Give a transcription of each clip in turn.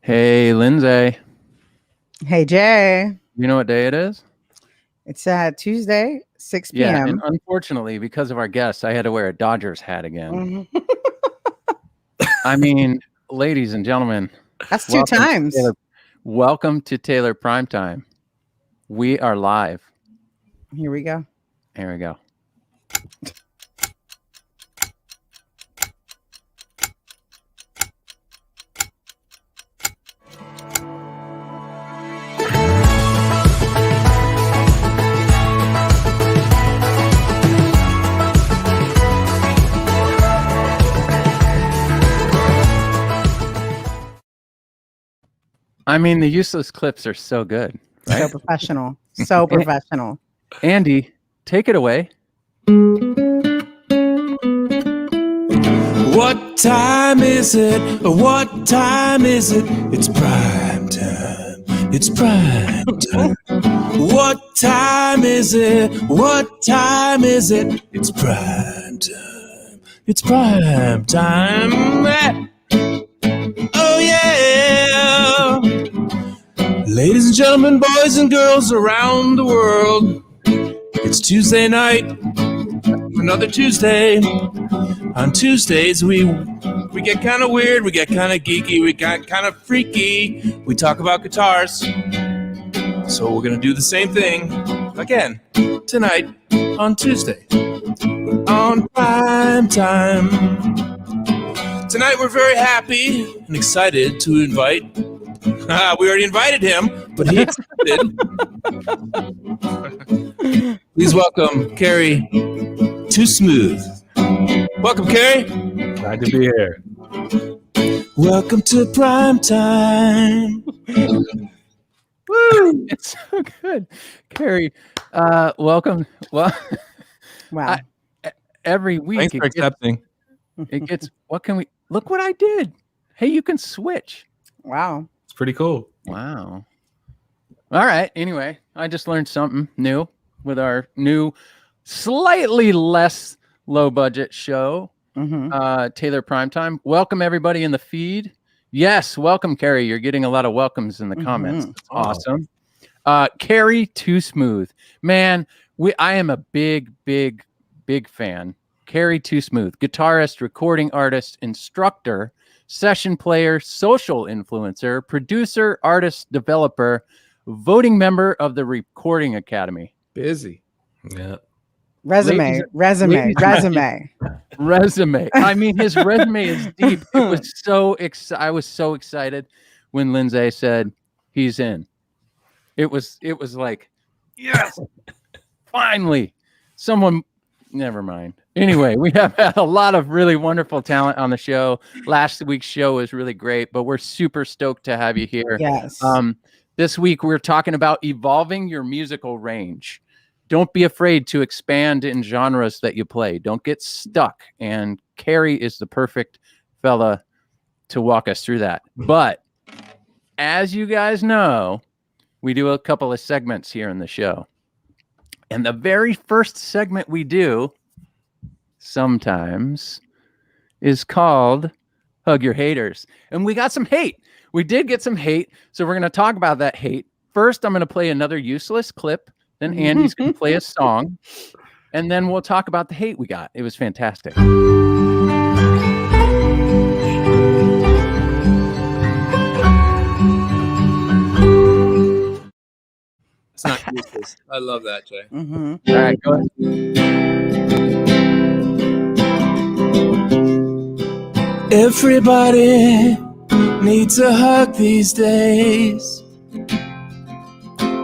Hey, Lindsay. Hey, Jay. You know what day it is? It's Tuesday, 6 Yeah, and p.m. unfortunately, because of our guests, I had to wear a Dodgers hat again. Mhm. I mean, ladies and gentlemen, That's two times. Welcome to Taylor Primetime. We are live. Here we go. Here we go. I mean, the useless clips are so good, right? So professional. So professional. Andy, take it away. What time is it? What time is it? It's prime time. It's prime time. What time is it? What time is it? It's prime time. It's prime time. Oh yeah. Ladies and gentlemen, boys and girls around the world, it's Tuesday night. Another Tuesday. On Tuesdays, we get kind of weird, we get kind of geeky, we get kind of freaky. We talk about guitars. So we're going to do the same thing again tonight on Tuesday on Prime Time. Tonight we're very happy and excited to invite. We already invited him, but he accepted. Please welcome Kerry Too Smooth. Welcome, Kerry. Glad to be here. Welcome to Prime Time. Woo! It's so good. Kerry, welcome. Well, Wow. Every week Thanks for accepting. it gets, what can we, look what I did. Hey, you can switch. Wow. It's pretty cool. Wow. All right. Anyway, I just learned something new with our new, slightly less low budget show, Taylor Primetime. Welcome everybody in the feed. Yes, welcome, Kerry. You're getting a lot of welcomes in the comments. That's awesome. Kerry Too Smooth. Man, I am a big fan. Kerry Too Smooth, guitarist, recording artist, instructor, session player, social influencer, producer, artist, developer, voting member of the Recording Academy. Busy. Yeah. Resume. I mean, his resume is deep. It was so I was so excited when Lindsay said he's in. It was like, yes, finally, someone. Never mind. Anyway, we have had a lot of really wonderful talent on the show. Last week's show was really great, but we're super stoked to have you here. Yes. This week we're talking about evolving your musical range. Don't be afraid to expand in genres that you play. Don't get stuck. And Kerry is the perfect fella to walk us through that. But as you guys know, we do a couple of segments here in the show. And the very first segment we do sometimes is called Hug Your Haters. And we got some hate. We did get some hate. So we're going to talk about that hate. First, I'm going to play another useless clip. Then Andy's going to play a song. And then we'll talk about the hate we got. It was fantastic. It's not useless. I love that, Jay. All right, go ahead. Everybody needs a hug these days.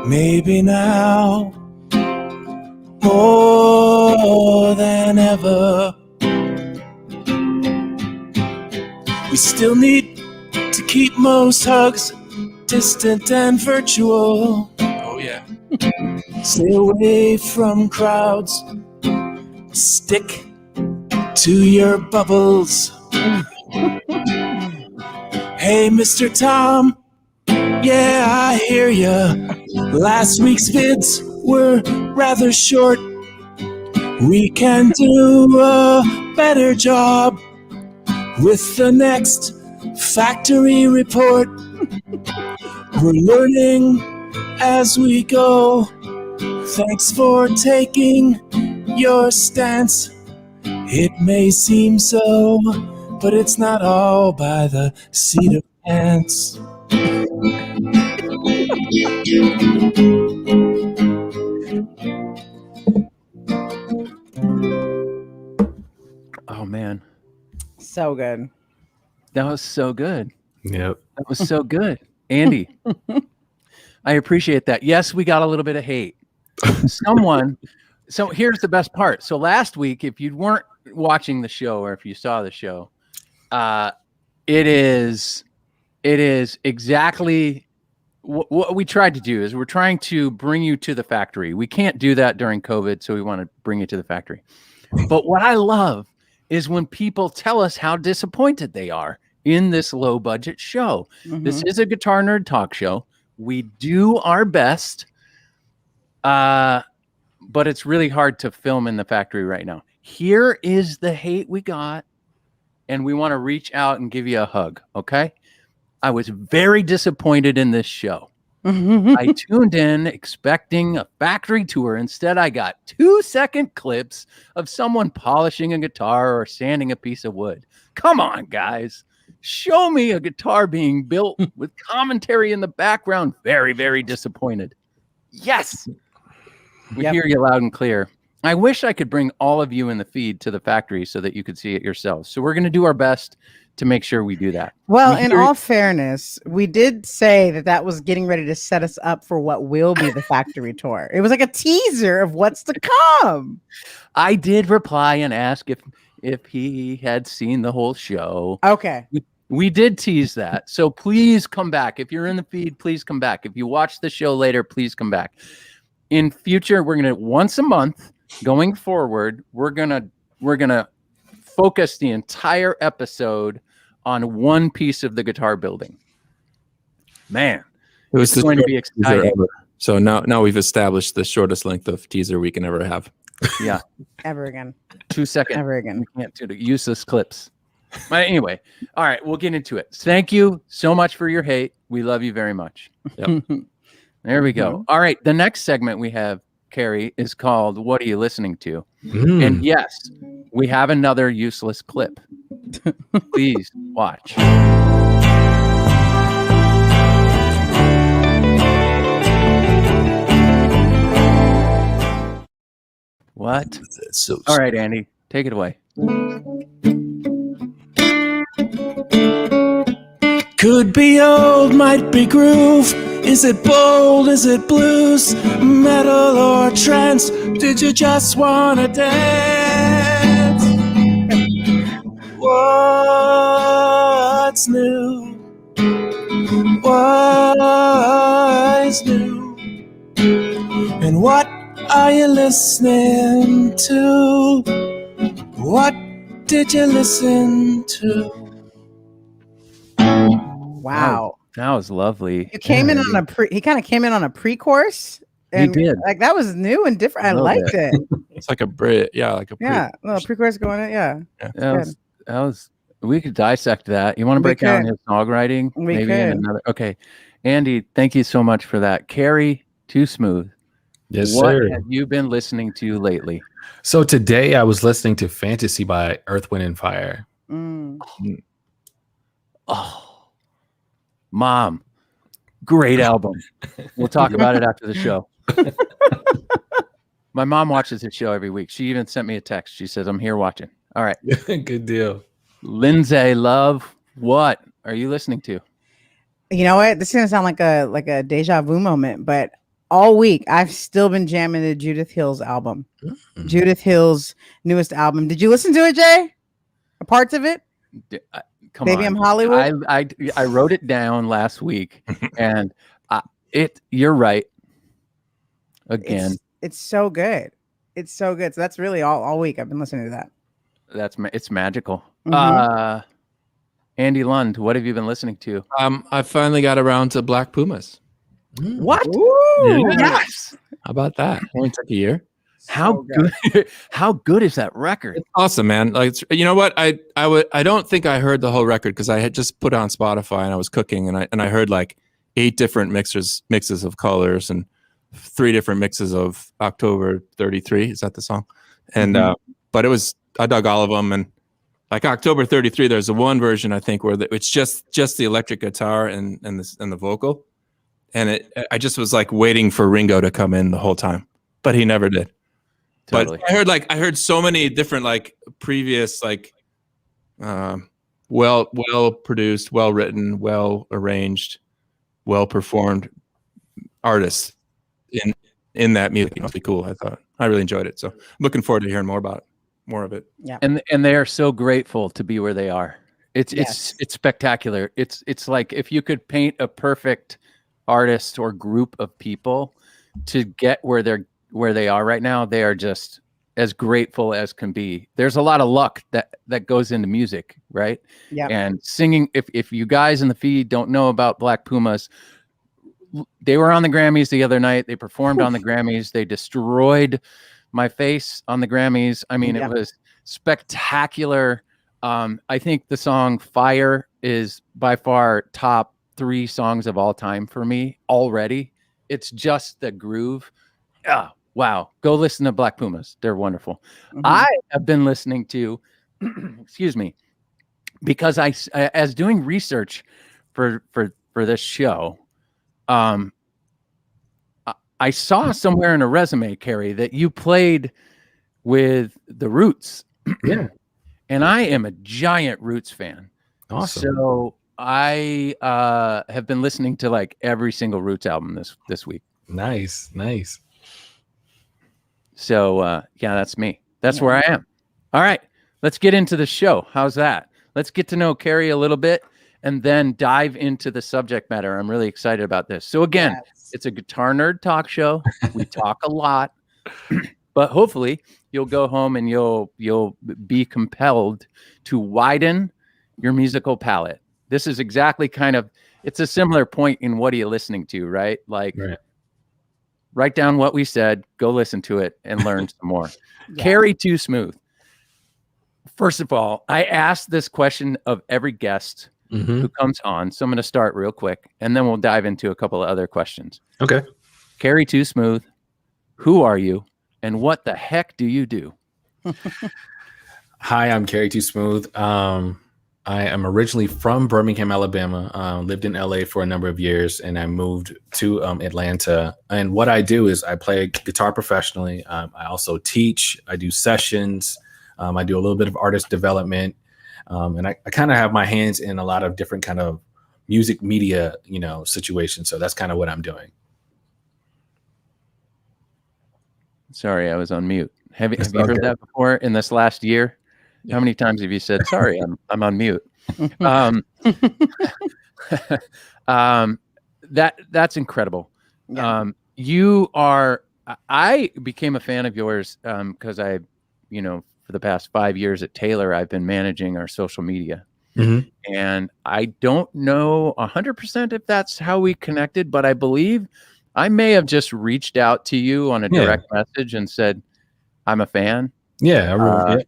Maybe now more than ever. We still need to keep most hugs distant and virtual. Oh yeah. Stay away from crowds. Stick to your bubbles. Hey, Mr. Tom. Yeah, I hear ya. Last week's vids were rather short. We can do a better job with the next factory report. We're learning as we go. Thanks for taking your stance. It may seem so, but it's not all by the seat of pants. Oh man, So good. that was so good. Yep. That was so good, Andy. I appreciate that. Yes, we got a little bit of hate. So here's the best part. So last week, if you weren't watching the show or if you saw the show, it is exactly what we tried to do. Is we're trying to bring you to the factory. We can't do that during COVID, so we want to bring you to the factory. But what I love is when people tell us how disappointed they are in this low budget show. This is a Guitar Nerd talk show. We do our best, but it's really hard to film in the factory right now. Here is the hate we got, and we want to reach out and give you a hug, okay? I was very disappointed in this show. I tuned in expecting a factory tour. Instead, I got 2-second clips of someone polishing a guitar or sanding a piece of wood. Come on, guys. Show me a guitar being built with commentary in the background. Very, very disappointed. Yes. We hear you loud and clear. I wish I could bring all of you in the feed to the factory so that you could see it yourselves. So we're going to do our best to make sure we do that. Well, in all fairness, we did say that was getting ready to set us up for what will be the factory tour. It was like a teaser of what's to come. I did reply and ask if he had seen the whole show. Okay. We did tease that. So please come back. If you're in the feed, please come back. If you watch the show later, please come back. In future, we're going to once a month going forward, we're going to focus the entire episode on one piece of the guitar building. Man, It was going to be exciting. ever. So now we've established the shortest length of teaser we can ever have. Yeah. Ever again. 2 seconds. Ever again. We can't do the useless clips. But anyway, all right, we'll get into it. Thank you so much for your hate. We love you very much. Yep. There we go. All right, the next segment we have, Kerry, is called What Are You Listening To? And yes, we have another useless clip. Please watch. What? So All right, Andy, take it away. Could be old, might be groove. Is it bold? Is it blues? Metal or trance? Did you just wanna dance? What's new? What's new? And what are you listening to? What did you listen to? Wow. That was lovely. You came in on he kind of came in on a pre-course. And He did. Like that was new and different. I A little liked it. it's like a Brit. Yeah, like a Yeah. Little pre-course going in. Yeah. That was we could dissect that. You want to break down could. his songwriting? We Maybe could. in another. Okay. Andy, thank you so much for that. Kerry, Too Smooth. Yes, What sir. have you been listening to lately? So today I was listening to Fantasy by Earth, Wind, and Fire. Mm. Oh, Mom, great album. We'll talk about it after the show. My mom watches the show every week. She even sent me a text. She says, I'm here watching. All right. Good deal. Lindsay, love, what are you listening to? You know what? This is gonna sound like a deja vu moment, but all week I've still been jamming the Judith Hill's album. Judith Hill's newest album. Did you listen to it, Jay? Or parts of it? Come Baby, on. I'm Hollywood. I wrote it down last week, and you're right. Again, It's so good. It's so good. So that's really all week I've been listening to that. it's magical. Mhm. Andy Lund, what have you been listening to? I finally got around to Black Pumas. What? Ooh, Yes. How about that? Only took a year. How so good? How good is that record? It's awesome, man. Like, you know what? I don't think I heard the whole record because I had just put it on Spotify and I was cooking and I heard like 8 different mixes of colors and 3 different mixes of October 33. Is that the song? And but I dug all of them. And like October 33, there's a one version I think where it's just the electric guitar and the vocal, and I just was like waiting for Ringo to come in the whole time, but he never did. Totally. But I heard so many different like previous like well produced, well written, well arranged, well performed artists in that music. It must be cool. I thought I really enjoyed it, so I'm looking forward to hearing more of it. Yeah. And they are so grateful to be where they are. It's spectacular. It's like if you could paint a perfect artist or group of people to get where they are right now, they are just as grateful as can be. There's a lot of luck that goes into music, right? Yeah. And singing, if you guys in the feed don't know about Black Pumas, they were on the Grammys the other night. They performed on the Grammys. They destroyed my face on the Grammys. I mean, it was spectacular. I think the song Fire is by far top 3 songs of all time for me already. It's just the groove. Oh, wow. Go listen to Black Pumas. They're wonderful. I have been listening to, excuse me, because I as doing research for this show, I saw somewhere in a resume, Kerry, that you played with the Roots. Yeah. And I am a giant Roots fan. Awesome. So I have been listening to like every single Roots album this week. Nice. So yeah, that's me. That's where I am. All right, let's get into the show. How's that? Let's get to know Kerry a little bit and then dive into the subject matter. I'm really excited about this. So again, it's a guitar nerd talk show. We talk a lot, but hopefully you'll go home and you'll be compelled to widen your musical palette. This is exactly it's a similar point in what are you listening to, right? Like write down what we said, go listen to it and learn some more. Kerry Too Smooth. First of all, I asked this question of every guest who comes on. So I'm going to start real quick and then we'll dive into a couple of other questions. Okay. Kerry Too Smooth, who are you and what the heck do you do? Hi, I'm Kerry Too Smooth. I am originally from Birmingham, Alabama. Lived in LA for a number of years, and I moved to Atlanta. And what I do is I play guitar professionally. I also teach. I do sessions. I do a little bit of artist development, and I kind of have my hands in a lot of different kind of music media, situations. So that's kind of what I'm doing. Sorry, I was on mute. Have you heard that before in this last year? How many times have you said, sorry, I'm on mute? That's incredible. Yeah. I became a fan of yours because I, for the past 5 years at Taylor, I've been managing our social media. And I don't know 100% if that's how we connected, but I believe I may have just reached out to you on a direct message and said, I'm a fan. Yeah, I really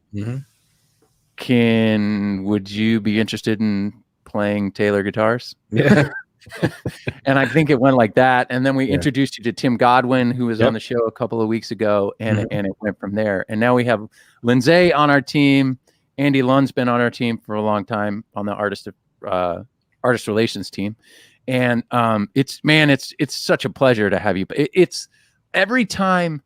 would you be interested in playing Taylor guitars? Yeah. And I think it went like that. And then we introduced you to Tim Godwin, who was on the show a couple of weeks ago, and it went from there. And now we have Lindsay on our team. Andy Lund's been on our team for a long time on the artist relations team. And it's such a pleasure to have you. It's every time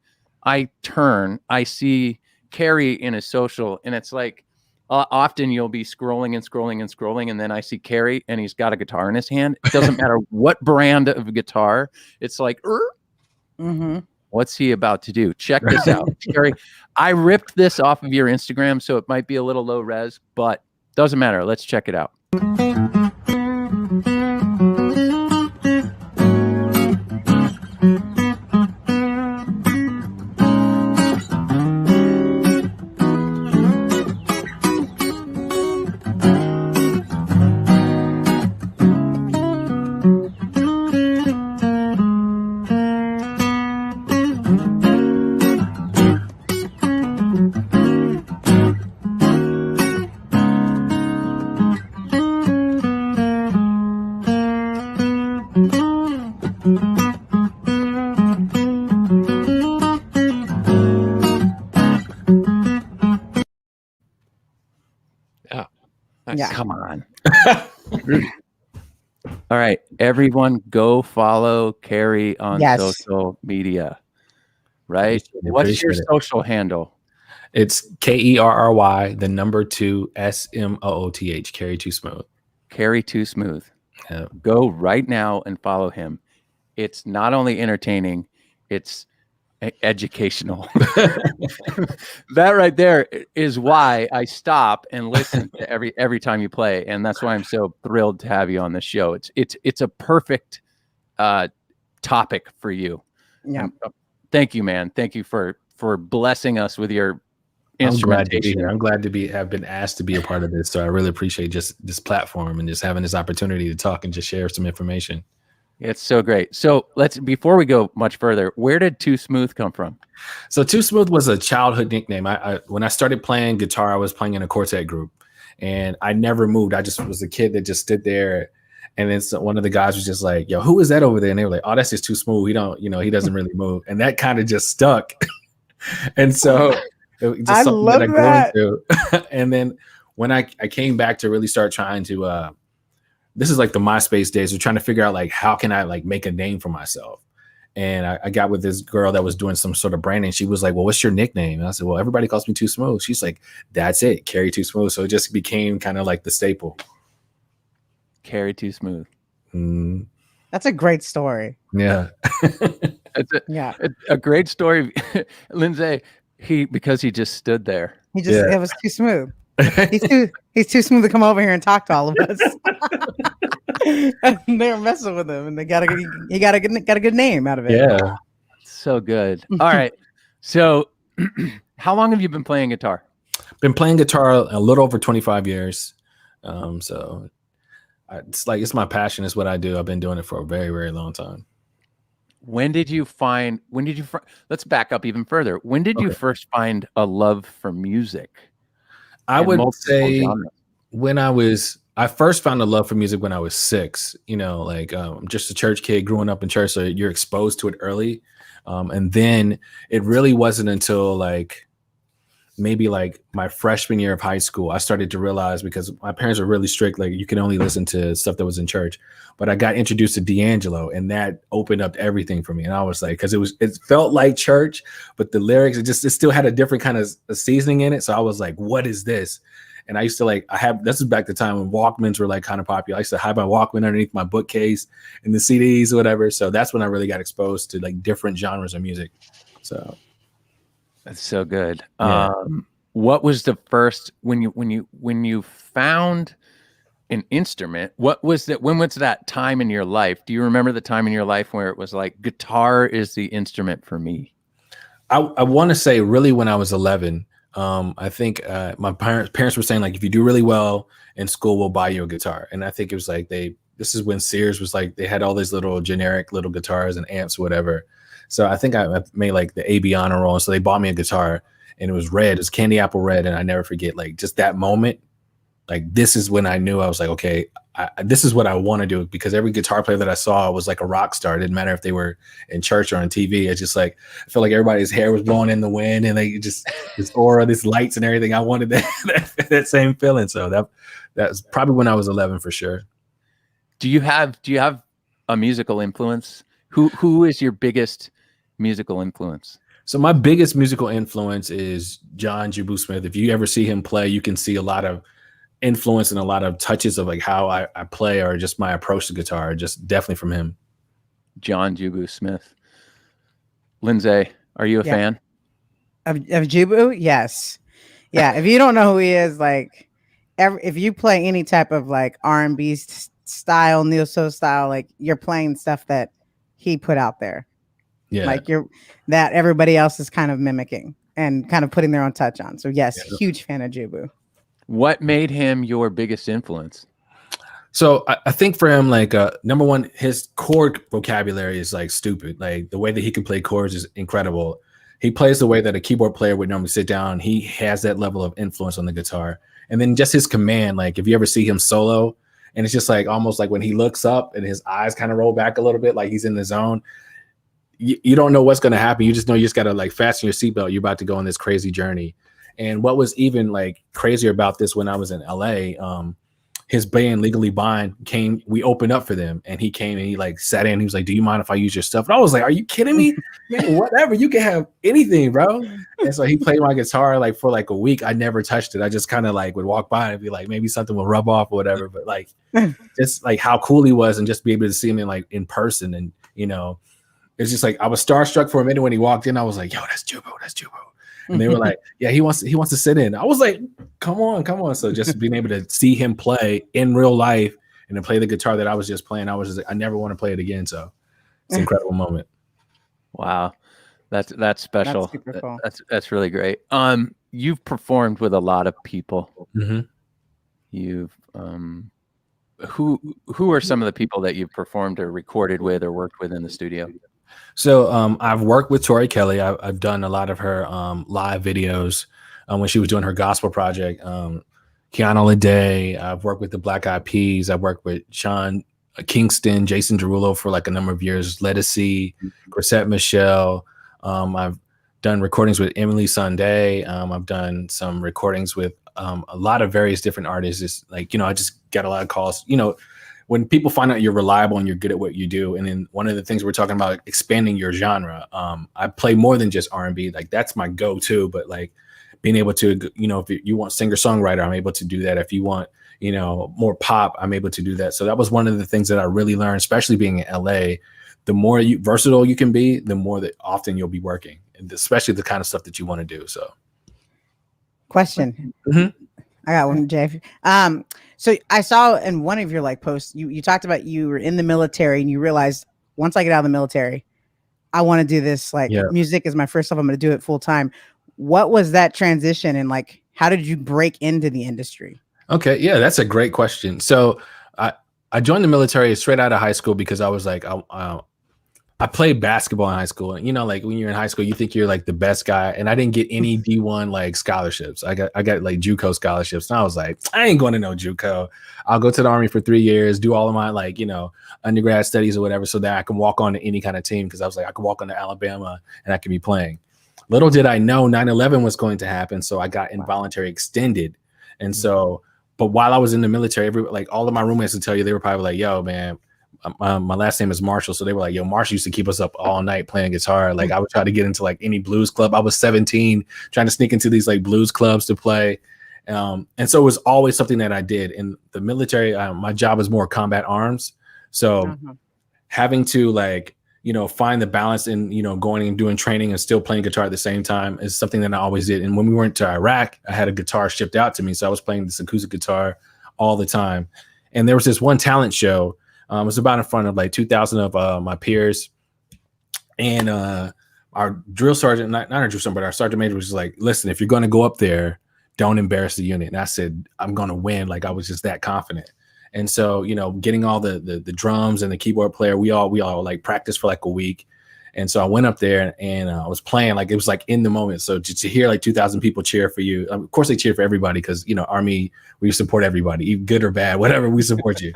I turn, I see Kerry in his social, and it's like, often you'll be scrolling, and then I see Kerry, and he's got a guitar in his hand. It doesn't matter what brand of guitar. It's like, what's he about to do? Check this out, Kerry. I ripped this off of your Instagram, so it might be a little low res, but doesn't matter. Let's check it out. Yeah. Come on. All right, everyone, go follow Kerry on Yes. social media. Right? Appreciate it, What's your appreciate it. social handle? It's KERRY, the number 2 SMOOTH, Kerry Too Smooth. Kerry Too Smooth. Yeah. Go right now and follow him. It's not only entertaining, it's educational. That right there is why I stop and listen to every time you play, and that's why I'm so thrilled to have you on the show. It's a perfect topic for you. Yeah. And, thank you, man. Thank you for blessing us with your I'm glad to be instrumentation. here. I'm glad to have been asked to be a part of this. So I really appreciate just this platform and just having this opportunity to talk and just share some information. It's so great. So before we go much further, where did Too Smooth come from? So Too Smooth was a childhood nickname. When I started playing guitar, I was playing in a quartet group, and I never moved. I just was a kid that just stood there. And then one of the guys was just like, "Yo, who is that over there?" And they were like, "Oh, that's just Too Smooth. He doesn't really move." And that kind of just stuck. And so it just I something love that I that. grew into. And then when I came back to really start trying to, this is like the MySpace days. We're trying to figure out like how can I like make a name for myself. And I got with this girl that was doing some sort of branding. She was like, "Well, what's your nickname?" And I said, "Well, everybody calls me Too Smooth." She's like, "That's it, Kerry Too Smooth." So it just became kind of like the staple. Kerry Too Smooth. Mm, That's a great story. yeah. Yeah. A great story. Lindsay, because he just stood there. It was too smooth. He's too smooth to come over here and talk to all of us. And they were messing with him, and he got a good name out of it. Yeah. So good. All right. So how long have you been playing guitar? Been playing guitar a little over 25 years. So it's my passion. It's what I do. I've been doing it for a very, very long time. Let's back up even further. When did you first find a love for music? I would say genres? when I first found a love for music when I was 6, I'm just a church kid growing up in church. So you're exposed to it early. And then it really wasn't until maybe my freshman year of high school, I started to realize, because my parents were really strict, like you can only listen to stuff that was in church, but I got introduced to D'Angelo, and that opened up everything for me. And I was like, because it felt like church, but the lyrics, it still had a different kind of seasoning in it. So I was like, what is this? And I used to this is back the time when Walkmans were kind of popular. I used to hide my Walkman underneath my bookcase and the CDs or whatever. So that's when I really got exposed to different genres of music. So that's so good. Yeah. What was the first when you found an instrument? When was that time in your life? Do you remember the time in your life where it was like guitar is the instrument for me? I want to say really when I was 11. I think my parents were saying if you do really well in school, we'll buy you a guitar. And I think it was this is when Sears was they had all these little generic little guitars and amps, whatever. So I think I made the AB honor roll. So they bought me a guitar, and it was red. It was candy apple red. And I never forget, just that moment, this is when I knew I was okay, this is what I want to do, because every guitar player that I saw was like a rock star. It didn't matter if they were in church or on TV. It's just I felt like everybody's hair was blowing in the wind, and they just this aura, this lights and everything. I wanted that same feeling. So that's probably when I was 11 for sure. Do you have a musical influence? Who is your biggest musical influence? So my biggest musical influence is John Jubu Smith. If you ever see him play, you can see a lot of influence and a lot of touches of how I play, or just my approach to guitar, just definitely from him. John Jubu Smith. Lindsay, are you a fan of Jubu? Yes. Yeah. If you don't know who he is, if you play any type of R&B style, neo soul style, you're playing stuff that he put out there. Yeah. That everybody else is kind of mimicking and kind of putting their own touch on. So yes, huge fan of Jubu. What made him your biggest influence? So I think for him, number one, his chord vocabulary is stupid. The way that he can play chords is incredible. He plays the way that a keyboard player would normally sit down. He has that level of influence on the guitar. And then just his command, if you ever see him solo, and it's just almost when he looks up and his eyes kind of roll back a little bit, he's in the zone. You don't know what's going to happen. You just know you just got to fasten your seatbelt. You're about to go on this crazy journey. And what was even crazier about this when I was in LA, his band Legally Blind came, we opened up for them, and he came and he like sat in. He was like, "Do you mind if I use your stuff?" And I was like, "Are you kidding me? Man, whatever, you can have anything, bro." And so he played my guitar like for like a week. I never touched it. I just kind of like would walk by and be like, maybe something will rub off or whatever. But like, just like how cool he was, and just be able to see him in person, and it's just like I was starstruck for a minute when he walked in. I was like, "Yo, that's Jubo, that's Jubo." And they were like, "Yeah, he wants to sit in." I was like, come on. So just being able to see him play in real life and to play the guitar that I was just playing, I was just like, I never want to play it again. So it's an incredible moment. Wow. That's special. That's super cool. That's really great. You've performed with a lot of people. Mm-hmm. You've who are some of the people that you've performed or recorded with or worked with in the studio? So I've worked with Tori Kelly. I've done a lot of her live videos when she was doing her gospel project. Kiana Lede. I've worked with the Black Eyed Peas. I've worked with Sean Kingston, Jason Derulo for like a number of years. Ledisi, Chrisette Michelle. I've done recordings with Emily Sunday. I've done some recordings with a lot of various different artists. It's like, I just get a lot of calls. When people find out you're reliable and you're good at what you do, and then one of the things we're talking about, expanding your genre. I play more than just R&B. Like that's my go-to, but like being able to, if you want singer-songwriter, I'm able to do that. If you want, more pop, I'm able to do that. So that was one of the things that I really learned, especially being in LA. The more versatile you can be, the more that often you'll be working, and especially the kind of stuff that you want to do. So, question. Mm-hmm. I got one, Jay. So I saw in one of your like posts, you talked about you were in the military and you realized once I get out of the military, I want to do this. Like music is my first love. I'm going to do it full time. What was that transition, and like how did you break into the industry? Okay, yeah, that's a great question. So I joined the military straight out of high school because I was like, I played basketball in high school, and like when you're in high school, you think you're like the best guy. And I didn't get any D1 like scholarships. I got like JUCO scholarships, and I was like, I ain't going to no JUCO. I'll go to the Army for 3 years, do all of my like undergrad studies or whatever, so that I can walk on to any kind of team. Because I was like, I could walk on to Alabama and I could be playing. Little did I know 9/11 was going to happen, so I got involuntary extended. And so, but while I was in the military, all of my roommates would tell you, they were probably like, "Yo, man." My last name is Marshall, so they were like, "Yo, Marshall used to keep us up all night playing guitar." Like I would try to get into like any blues club. I was 17, trying to sneak into these like blues clubs to play, and so it was always something that I did. In the military, my job was more combat arms, so having to like find the balance in going and doing training and still playing guitar at the same time is something that I always did. And when we went to Iraq, I had a guitar shipped out to me, so I was playing this acoustic guitar all the time. And there was this one talent show. It was about in front of like 2,000 of my peers, and our drill sergeant, not our drill sergeant, but our sergeant major was just like, "Listen, if you're going to go up there, don't embarrass the unit." And I said, "I'm going to win." Like I was just that confident. And so, getting all the drums and the keyboard player, we all like practiced for like a week. And so I went up there and I was playing, like it was like in the moment. So to hear like 2,000 people cheer for you, of course they cheer for everybody because Army, we support everybody, good or bad, whatever, we support you.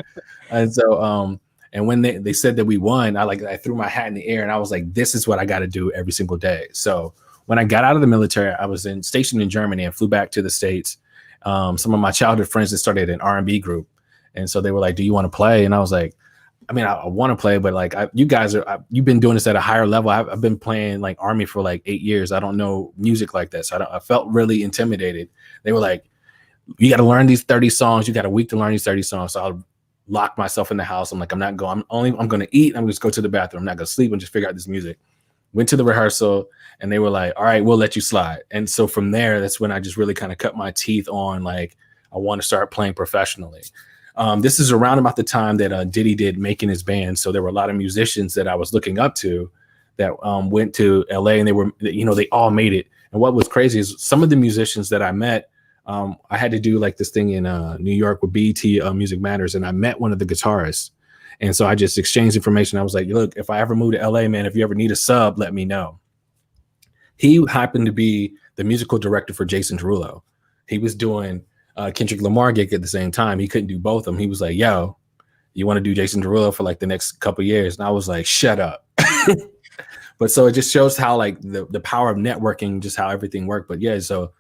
And so and when they said that we won, I threw my hat in the air and I was like, this is what I got to do every single day. So when I got out of the military, I was stationed in Germany and flew back to the States. Some of my childhood friends that started an R&B group, and so they were like, "Do you want to play?" And I was like, I mean, I want to play, but like you guys you've been doing this at a higher level. I've been playing like Army for like 8 years. I don't know music like that. So I felt really intimidated. They were like, "You got to learn these 30 songs. You got a week to learn these 30 songs." So I locked myself in the house. I'm like, I'm not going, I'm going to eat. I'm just go to the bathroom. I'm not going to sleep and just figure out this music. Went to the rehearsal and they were like, "All right, we'll let you slide." And so from there, that's when I just really kind of cut my teeth on, like, I want to start playing professionally. This is around about the time that Diddy did Making His Band. So there were a lot of musicians that I was looking up to that went to LA, and they were, they all made it. And what was crazy is some of the musicians that I met, I had to do like this thing in New York with BET Music Matters, and I met one of the guitarists. And so I just exchanged information. I was like, "Look, if I ever move to LA, man, if you ever need a sub, let me know." He happened to be the musical director for Jason Derulo. He was doing Kendrick Lamar gig at the same time. He couldn't do both of them. He was like, "Yo, you want to do Jason Derulo for like the next couple of years?" And I was like, "Shut up." But so it just shows how like the power of networking, just how everything worked. But yeah, so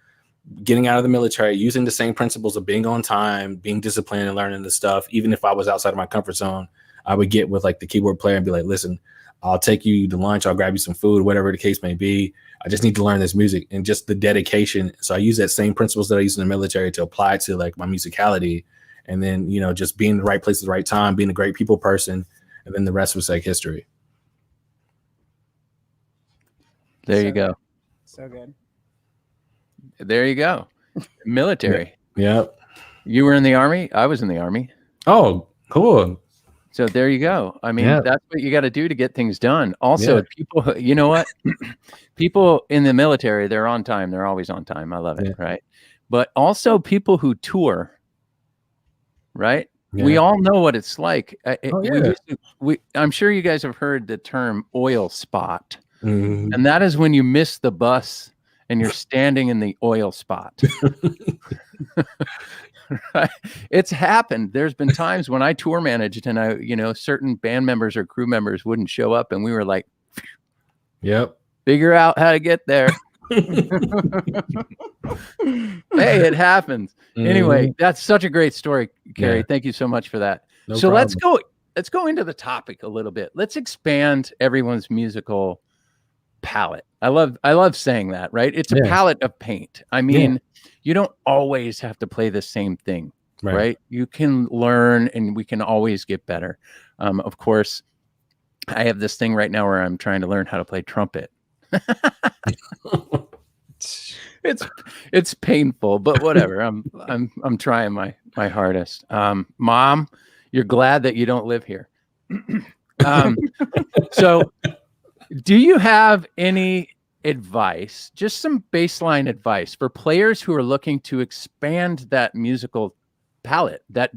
getting out of the military, using the same principles of being on time, being disciplined, and learning the stuff. Even if I was outside of my comfort zone, I would get with like the keyboard player and be like, listen, I'll take you to lunch, I'll grab you some food, whatever the case may be. I just need to learn this music, and just the dedication. So I use that same principles that I used in the military to apply to like my musicality. And then, you know, just being in the right place at the right time, being a great people person. And then the rest was like history. There you go. So good. There you go. Military. Yep. You were in the Army. I was in the Army. Oh, cool. So there you go. I mean, Yeah. that's what you got to do to get things done. Also, Yeah. people, you know what? People in the military, they're on time. They're always on time. I love it. Yeah. Right. But also people who tour, right? Yeah. We all know what it's like. I'm sure you guys have heard the term oil spot. Mhm. And that is when you miss the bus and you're standing in the oil spot. Right? It's happened. There's been times when I tour managed and certain band members or crew members wouldn't show up and we were like, Yep. figure out how to get there. Hey, it happens. Anyway, that's such a great story, Kerry. Yeah. Thank you so much for that. No So problem. let's go into the topic a little bit. Let's expand everyone's musical palette. I love saying that, right? It's a Yeah. palette of paint. I mean, you don't always have to play the same thing, right? You can learn and we can always get better. Of course, I have this thing right now where I'm trying to learn how to play trumpet. It's painful, but whatever. I'm trying my hardest. Mom, you're glad that you don't live here. So do you have any advice, just some baseline advice for players who are looking to expand that musical palette, that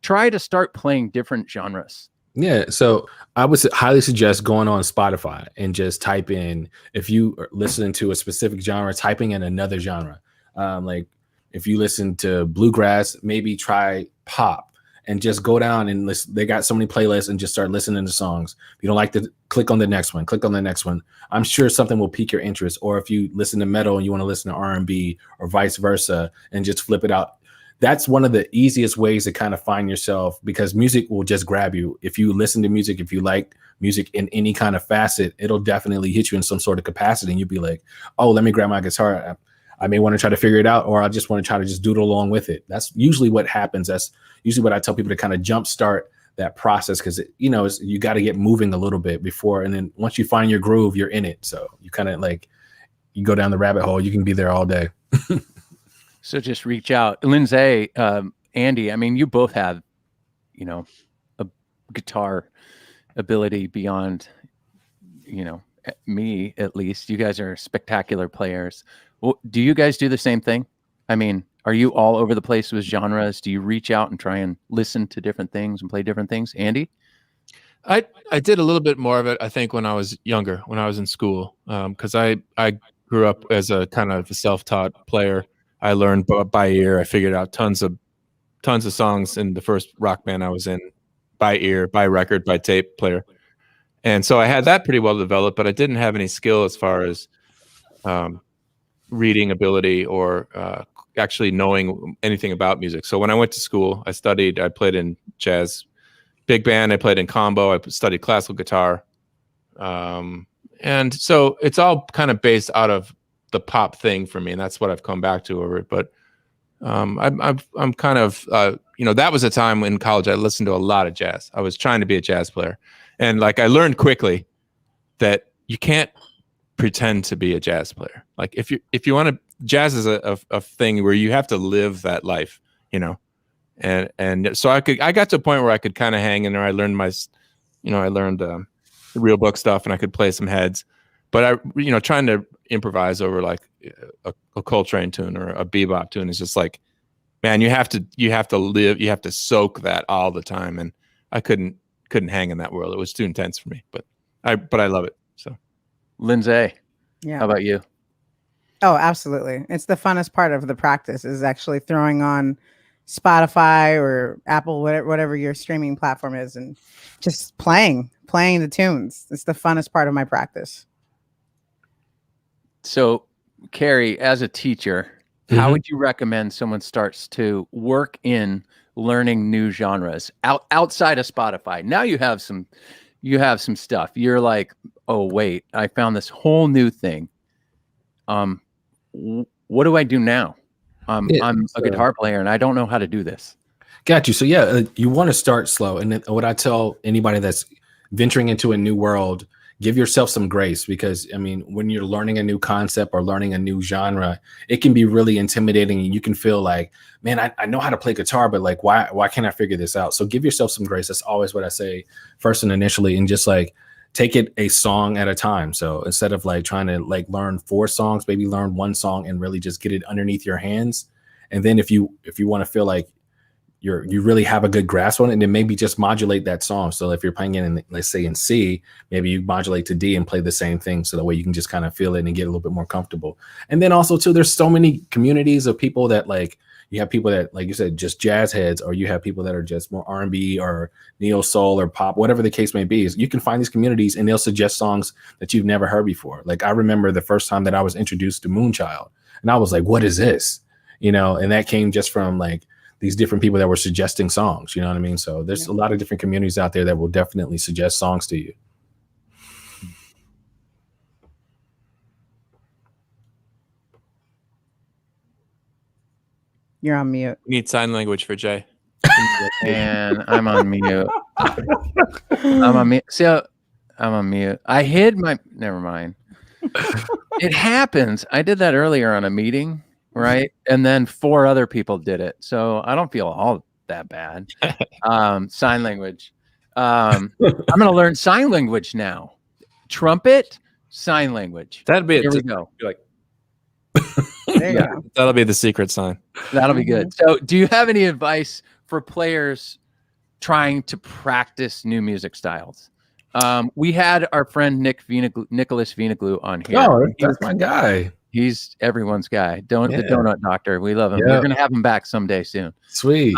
try to start playing different genres? Yeah, so I would highly suggest going on Spotify and just type in, if you are listening to a specific genre, typing in another genre. Like if you listen to bluegrass, maybe try pop and just go down and listen. They got so many playlists and just start listening to songs. If you don't like click on the next one, click on the next one. I'm sure something will pique your interest. Or if you listen to metal and you want to listen to R&B or vice versa and just flip it out. That's one of the easiest ways to kind of find yourself, because music will just grab you. If you listen to music, if you like music in any kind of facet, it'll definitely hit you in some sort of capacity. And you'll be like, oh, let me grab my guitar. I may want to try to figure it out, or I just want to try to just doodle along with it. That's usually what happens. That's usually what I tell people to kind of jumpstart that process, because you got to get moving a little bit before, and then once you find your groove, you're in it. So you kind of like, you go down the rabbit hole, you can be there all day. So just reach out. Lindsay, Andy, I mean, you both have, a guitar ability beyond, me, at least. You guys are spectacular players. Well, do you guys do the same thing? I mean, are you all over the place with genres? Do you reach out and try and listen to different things and play different things? Andy? I did a little bit more of it, I think, when I was younger, when I was in school, because I grew up as a kind of a self-taught player. I learned by ear. I figured out tons of songs in the first rock band I was in by ear, by record, by tape player. And so I had that pretty well developed, but I didn't have any skill as far as reading ability or actually knowing anything about music. So when I went to school, I played in jazz big band, I played in combo, I studied classical guitar. And so it's all kind of based out of the pop thing for me, and that's what I've come back to over it. But I'm kind of that was a time in college I listened to a lot of jazz. I was trying to be a jazz player, and like I learned quickly that you can't pretend to be a jazz player. Like if you want to, jazz is a thing where you have to live that life, and so I got to a point where I could kind of hang in there. I learned the real book stuff, and I could play some heads. But I, trying to improvise over like a Coltrane tune or a bebop tune is just like, man, you have to live, you have to soak that all the time. And I couldn't hang in that world. It was too intense for me, but I love it. So, Lindsay, Yeah. how about you? Oh, absolutely. It's the funnest part of the practice is actually throwing on Spotify or Apple, whatever your streaming platform is, and just playing the tunes. It's the funnest part of my practice. So, Kerry, as a teacher, how would you recommend someone starts to work in learning new genres outside of Spotify? Now you have some stuff. You're like, oh wait, I found this whole new thing. What do I do now? I'm a guitar player and I don't know how to do this. Got you. So yeah, you want to start slow. And then what I tell anybody that's venturing into a new world, give yourself some grace, because I mean, when you're learning a new concept or learning a new genre, it can be really intimidating, and you can feel like, man, I know how to play guitar, but like, why can't I figure this out? So give yourself some grace. That's always what I say first and initially, and just like take it a song at a time. So instead of like trying to like learn 4 songs, maybe learn 1 song and really just get it underneath your hands. And then if you want to feel like you really have a good grasp on it, and then maybe just modulate that song. So if you're playing it in, let's say in C, maybe you modulate to D and play the same thing. So that way you can just kind of feel it and get a little bit more comfortable. And then also too, there's so many communities of people that like, you have people that, like you said, just jazz heads, or you have people that are just more R&B or neo soul or pop, whatever the case may be. Is you can find these communities and they'll suggest songs that you've never heard before. Like I remember the first time that I was introduced to Moonchild, and I was like, what is this? You know, and that came just from like these different people that were suggesting songs, you know what I mean? So there's a lot of different communities out there that will definitely suggest songs to you. You're on mute. We need sign language for Jay. And I'm on mute. I'm on mute. So I'm on mute. I hid my, never mind. It happens. I did that earlier on a meeting, right? And then 4 other people did it. So I don't feel all that bad. Sign language. I'm going to learn sign language now. Trumpet, sign language. That'd be it. Here we go. You're like, There you go. that'll be the secret sign. That'll be good. So do you have any advice for players trying to practice new music styles? We had our friend Nicholas Vinaglu on here. Oh, that's my guy. He's everyone's guy. The donut doctor. We love him. Yeah. We're going to have him back someday soon. Sweet.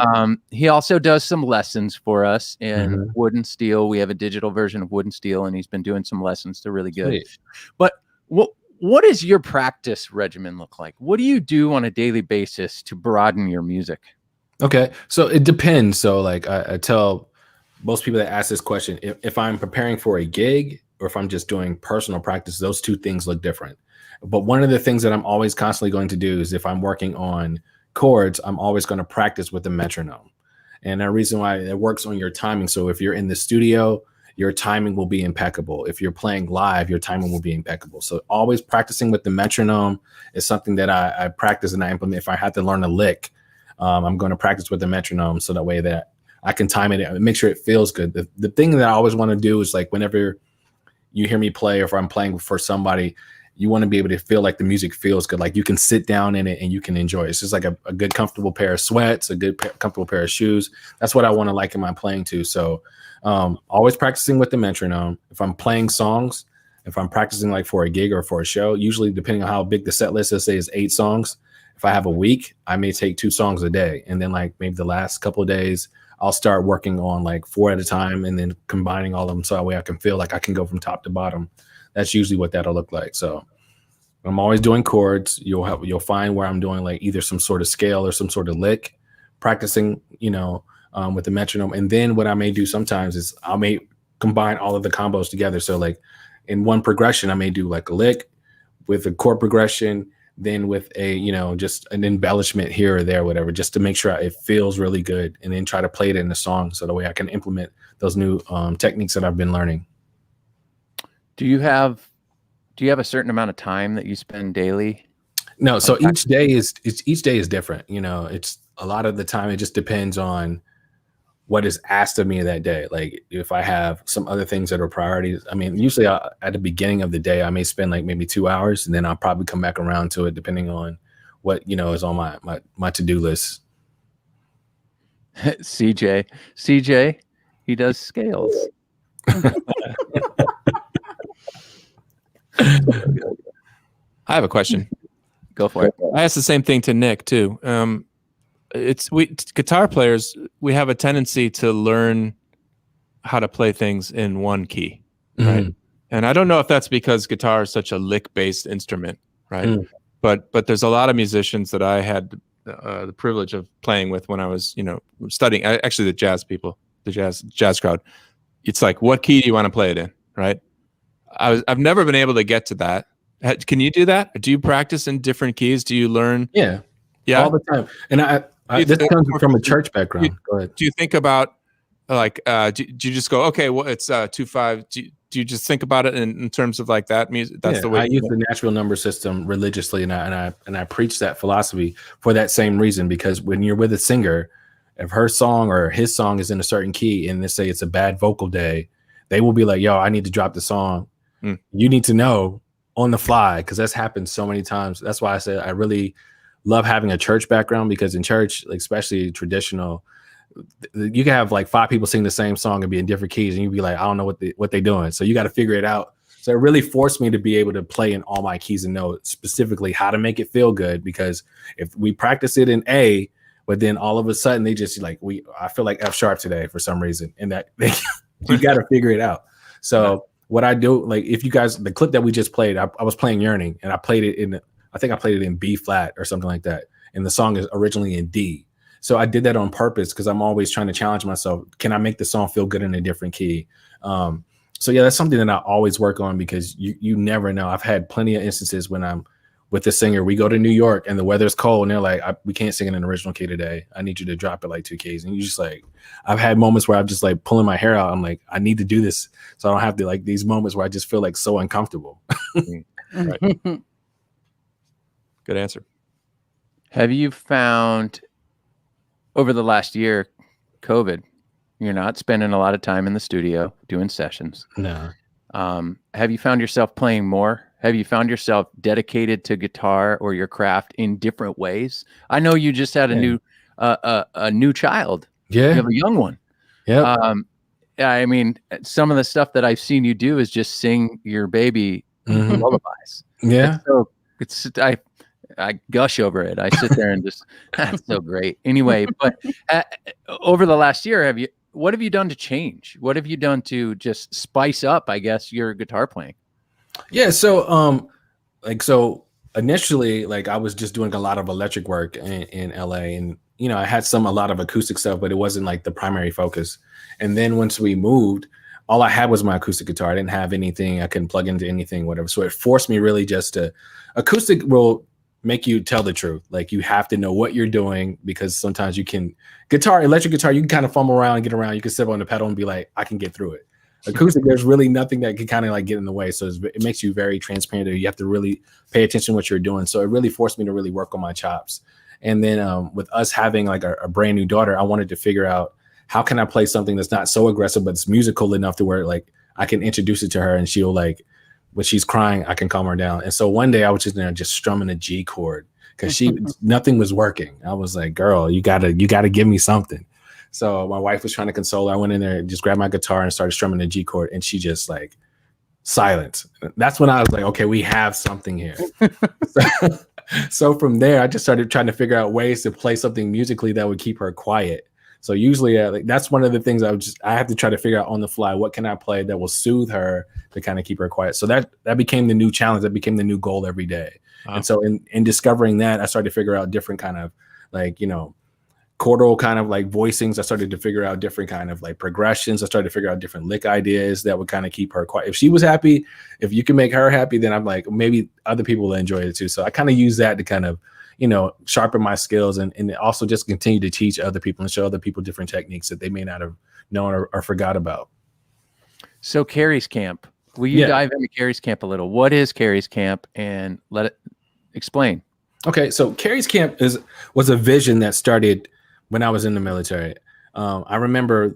He also does some lessons for us in Wood and Steel. We have a digital version of Wood and Steel, and he's been doing some lessons. They're really good. Sweet. But what does your practice regimen look like? What do you do on a daily basis to broaden your music? Okay. So it depends. So like I tell most people that ask this question, if I'm preparing for a gig or if I'm just doing personal practice, those 2 things look different. But one of the things that I'm always constantly going to do is if I'm working on chords, I'm always going to practice with the metronome. And the reason why it works on your timing. So if you're in the studio, your timing will be impeccable. If you're playing live, your timing will be impeccable. So always practicing with the metronome is something that I practice and I implement. If I have to learn a lick, I'm going to practice with the metronome so that way that I can time it and make sure it feels good. The thing that I always want to do is like whenever you hear me play or if I'm playing for somebody, you want to be able to feel like the music feels good. Like you can sit down in it and you can enjoy it. It's just like a good, comfortable pair of sweats, a good, comfortable pair of shoes. That's what I want to like in my playing too. So always practicing with the metronome. If I'm playing songs, if I'm practicing like for a gig or for a show, usually depending on how big the set list is, say is 8 songs. If I have a week, I may take 2 songs a day. And then like maybe the last couple of days, I'll start working on like 4 at a time and then combining all of them so that way I can feel like I can go from top to bottom. That's usually what that'll look like. So I'm always doing chords. You'll find where I'm doing like either some sort of scale or some sort of lick, practicing, with the metronome. And then what I may do sometimes is I may combine all of the combos together. So like in one progression, I may do like a lick with a chord progression, then with a, just an embellishment here or there, whatever, just to make sure it feels really good, and then try to play it in the song so the way I can implement those new techniques that I've been learning. Do you have a certain amount of time that you spend daily? No. So each day is different. It's a lot of the time. It just depends on what is asked of me that day. Like if I have some other things that are priorities, I mean, usually at the beginning of the day, I may spend like maybe 2 hours, and then I'll probably come back around to it depending on what, is on my to-do list. CJ, he does scales. I have a question. Go for it. I asked the same thing to Nick too. Guitar players, we have a tendency to learn how to play things in one key, right? And I don't know if that's because guitar is such a lick-based instrument, right? but there's a lot of musicians that I had the privilege of playing with when I was, studying. Actually, the jazz people, the jazz crowd. It's like, what key do you want to play it in, right? I've never been able to get to that. Can you do that? Do you practice in different keys? Do you learn? Yeah, yeah, all the time. And I this comes from a church background. Go ahead. Do you think about like? Do you just go, okay, well, it's 2/5? Do you just think about it in terms of like that music? That's the way I use the natural number system religiously, and I preach that philosophy for that same reason. Because when you're with a singer, if her song or his song is in a certain key, and they say it's a bad vocal day, they will be like, "Yo, I need to drop the song." You need to know on the fly, because that's happened so many times. That's why I said I really love having a church background, because in church, like especially traditional, you can have like 5 people sing the same song and be in different keys, and you'd be like, I don't know what they're doing. So you got to figure it out. So it really forced me to be able to play in all my keys and know specifically how to make it feel good. Because if we practice it in A, but then all of a sudden they just like, I feel like F sharp today for some reason, and that you got to figure it out. So what I do, like if you guys, the clip that we just played, I was playing Yearning, and I played it I think I played it in B flat or something like that. And the song is originally in D. So I did that on purpose, because I'm always trying to challenge myself. Can I make the song feel good in a different key? So yeah, that's something that I always work on, because you never know. I've had plenty of instances when I'm with the singer, we go to New York and the weather's cold, and they're like, we can't sing in an original key today. I need you to drop it like 2 keys. And you just like, I've had moments where I'm just like pulling my hair out. I'm like, I need to do this, so I don't have to, like, these moments where I just feel like so uncomfortable. Right. Good answer. Have you found over the last year, COVID, you're not spending a lot of time in the studio doing sessions? No. Have you found yourself playing more? Have you found yourself dedicated to guitar or your craft in different ways? I know you just had a new child. Yeah. You have a young one. Yeah. I mean, some of the stuff that I've seen you do is just sing your baby lullabies. Yeah. I gush over it. I sit there and just, that's so great. Anyway, but over the last year, what have you done to change? What have you done to just spice up, I guess, your guitar playing? Yeah. So, so initially, like I was just doing a lot of electric work in LA, and, I had a lot of acoustic stuff, but it wasn't like the primary focus. And then once we moved, all I had was my acoustic guitar. I didn't have anything. I couldn't plug into anything, whatever. So it forced me really just acoustic will make you tell the truth. Like, you have to know what you're doing, because sometimes electric guitar, you can kind of fumble around and get around. You can sit on the pedal and be like, I can get through it. Acoustic, there's really nothing that can kind of like get in the way. So it makes you very transparent. You have to really pay attention to what you're doing. So it really forced me to really work on my chops. And then with us having like a brand new daughter, I wanted to figure out, how can I play something that's not so aggressive, but it's musical enough to where like I can introduce it to her, and she'll like, when she's crying, I can calm her down. And so one day I was just strumming a G chord, because nothing was working. I was like, girl, you gotta give me something. So my wife was trying to console her. I went in there and just grabbed my guitar and started strumming the G chord, and she just like silent. That's when I was like, okay, we have something here. So from there, I just started trying to figure out ways to play something musically that would keep her quiet. So usually that's one of the things I have to try to figure out on the fly. What can I play that will soothe her to kind of keep her quiet? So that became the new challenge. That became the new goal every day. Wow. And so in discovering that, I started to figure out different kind of like, chordal kind of like voicings. I started to figure out different kind of like progressions. I started to figure out different lick ideas that would kind of keep her quiet. If she was happy, if you can make her happy, then I'm like, maybe other people will enjoy it too. So I kind of use that to kind of, sharpen my skills, and also just continue to teach other people and show other people different techniques that they may not have known or forgot about. So Kerry's Camp, will you dive into Kerry's Camp a little? What is Kerry's Camp, and let it explain? Okay. So Kerry's Camp was a vision that started when I was in the military. I remember,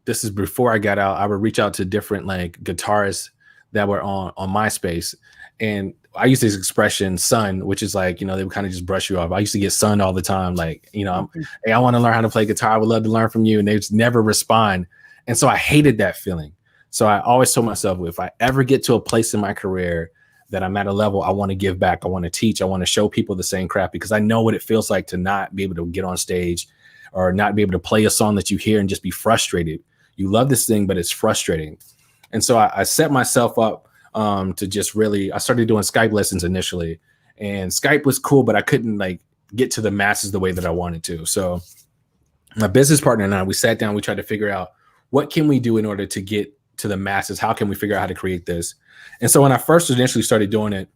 this is before I got out, I would reach out to different like guitarists that were on MySpace, and I used this expression "son," which is like, they would kind of just brush you off. I used to get sunned all the time. Like, hey, I want to learn how to play guitar. I would love to learn from you. And they just never respond. And so I hated that feeling. So I always told myself, if I ever get to a place in my career that I'm at a level, I want to give back. I want to teach. I want to show people the same craft, because I know what it feels like to not be able to get on stage or not be able to play a song that you hear and just be frustrated. You love this thing, but it's frustrating. And so I set myself up to just really, I started doing Skype lessons initially. and Skype was cool, but I couldn't like get to the masses the way that I wanted to. So my business partner and I, we sat down, we tried to figure out what can we do in order to get to the masses? How can we figure out how to create this? And so when I first initially started doing it,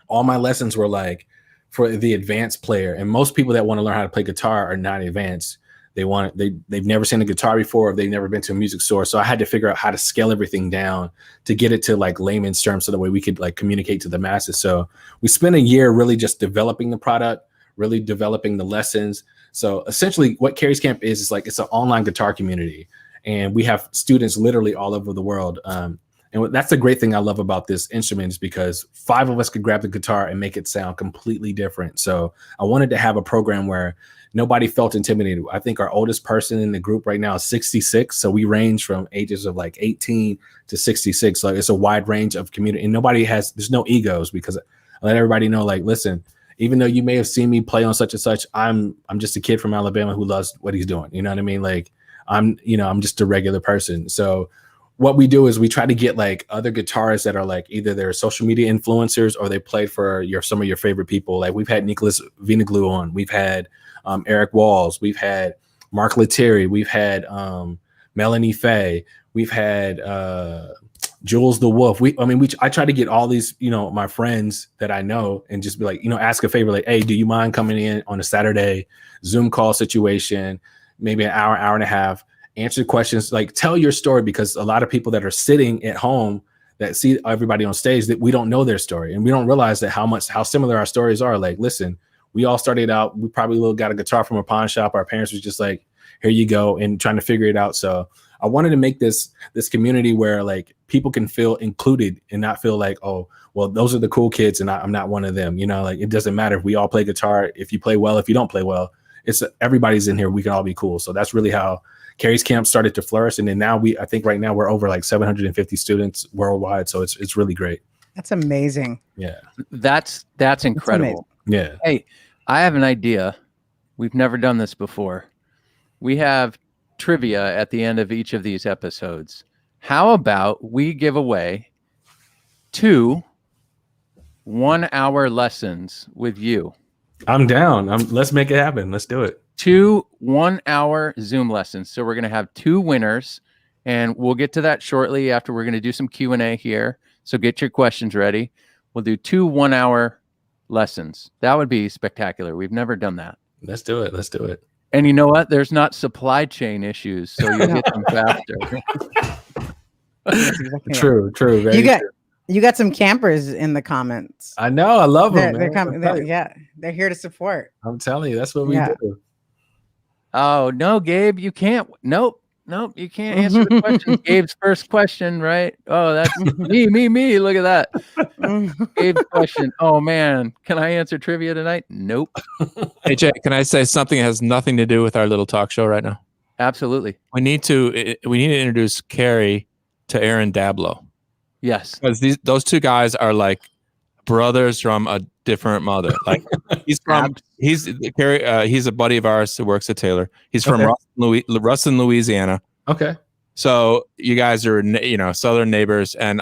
all my lessons were like for the advanced player. And most people that want to learn how to play guitar are not advanced. They've never seen a guitar before, or they've never been to a music store. So I had to figure out how to scale everything down to get it to like layman's terms, so that way we could like communicate to the masses. So we spent a year really just developing the product, really developing the lessons. So essentially what Kerry's Camp is like, it's an online guitar community, and we have students literally all over the world. And that's the great thing I love about this instrument, is because 5 of us could grab the guitar and make it sound completely different. So I wanted to have a program where nobody felt intimidated. I think our oldest person in the group right now is 66. So we range from ages of like 18 to 66. So it's a wide range of community, and there's no egos, because I let everybody know, like, listen, even though you may have seen me play on such and such, I'm just a kid from Alabama who loves what he's doing. You know what I mean? Like I'm just a regular person. So what we do is we try to get like other guitarists that are like either they're social media influencers or they played for some of your favorite people. Like we've had Nicholas Vinaglu on, we've had Eric Walls, we've had Mark Lettieri, we've had Melanie Faye, we've had Jules the Wolf. I try to get all these, my friends that I know, and just be like, ask a favor, like, hey, do you mind coming in on a Saturday Zoom call situation, maybe an hour and a half, answer questions, like tell your story, because a lot of people that are sitting at home that see everybody on stage, that we don't know their story, and we don't realize that how similar our stories are. Like, listen, we all started out, we probably got a guitar from a pawn shop. Our parents was just like, here you go, and trying to figure it out. So I wanted to make this community where like people can feel included and not feel like, oh, well, those are the cool kids and I'm not one of them. Like it doesn't matter if we all play guitar, if you play well, if you don't play well, it's everybody's in here. We can all be cool. So that's really how Kerry's Camp started to flourish. And then now I think right now we're over like 750 students worldwide. So it's really great. That's amazing. Yeah. That's incredible. Yeah. Hey, I have an idea. We've never done this before. We have trivia at the end of each of these episodes. How about we give away 2 1-hour lessons with you? I'm down. Let's make it happen. Let's do it. 2 1-hour Zoom lessons. So we're going to have 2 winners, and we'll get to that shortly after we're going to do some Q&A here. So get your questions ready. We'll do 2 1-hour lessons. That would be spectacular. We've never done that. Let's do it. Let's do it. And you know what? There's not supply chain issues, so you get them faster. True. Very true. You got some campers in the comments. I know. I love them. They're coming. They're here to support. I'm telling you, that's what we do. Oh no, Gabe, you can't. Nope, you can't answer the question. Gabe's first question, right? Oh, that's me. Look at that. Gabe's question. Oh man, can I answer trivia tonight? Nope. Hey Jay, can I say something that has nothing to do with our little talk show right now? Absolutely. We need to introduce Kerry to Aaron Dablow. Yes, because those 2 guys are like brothers from a different mother. Like he's Kerry. He's a buddy of ours who works at Taylor. He's from Ruston, Louisiana. Okay. So you guys are southern neighbors, and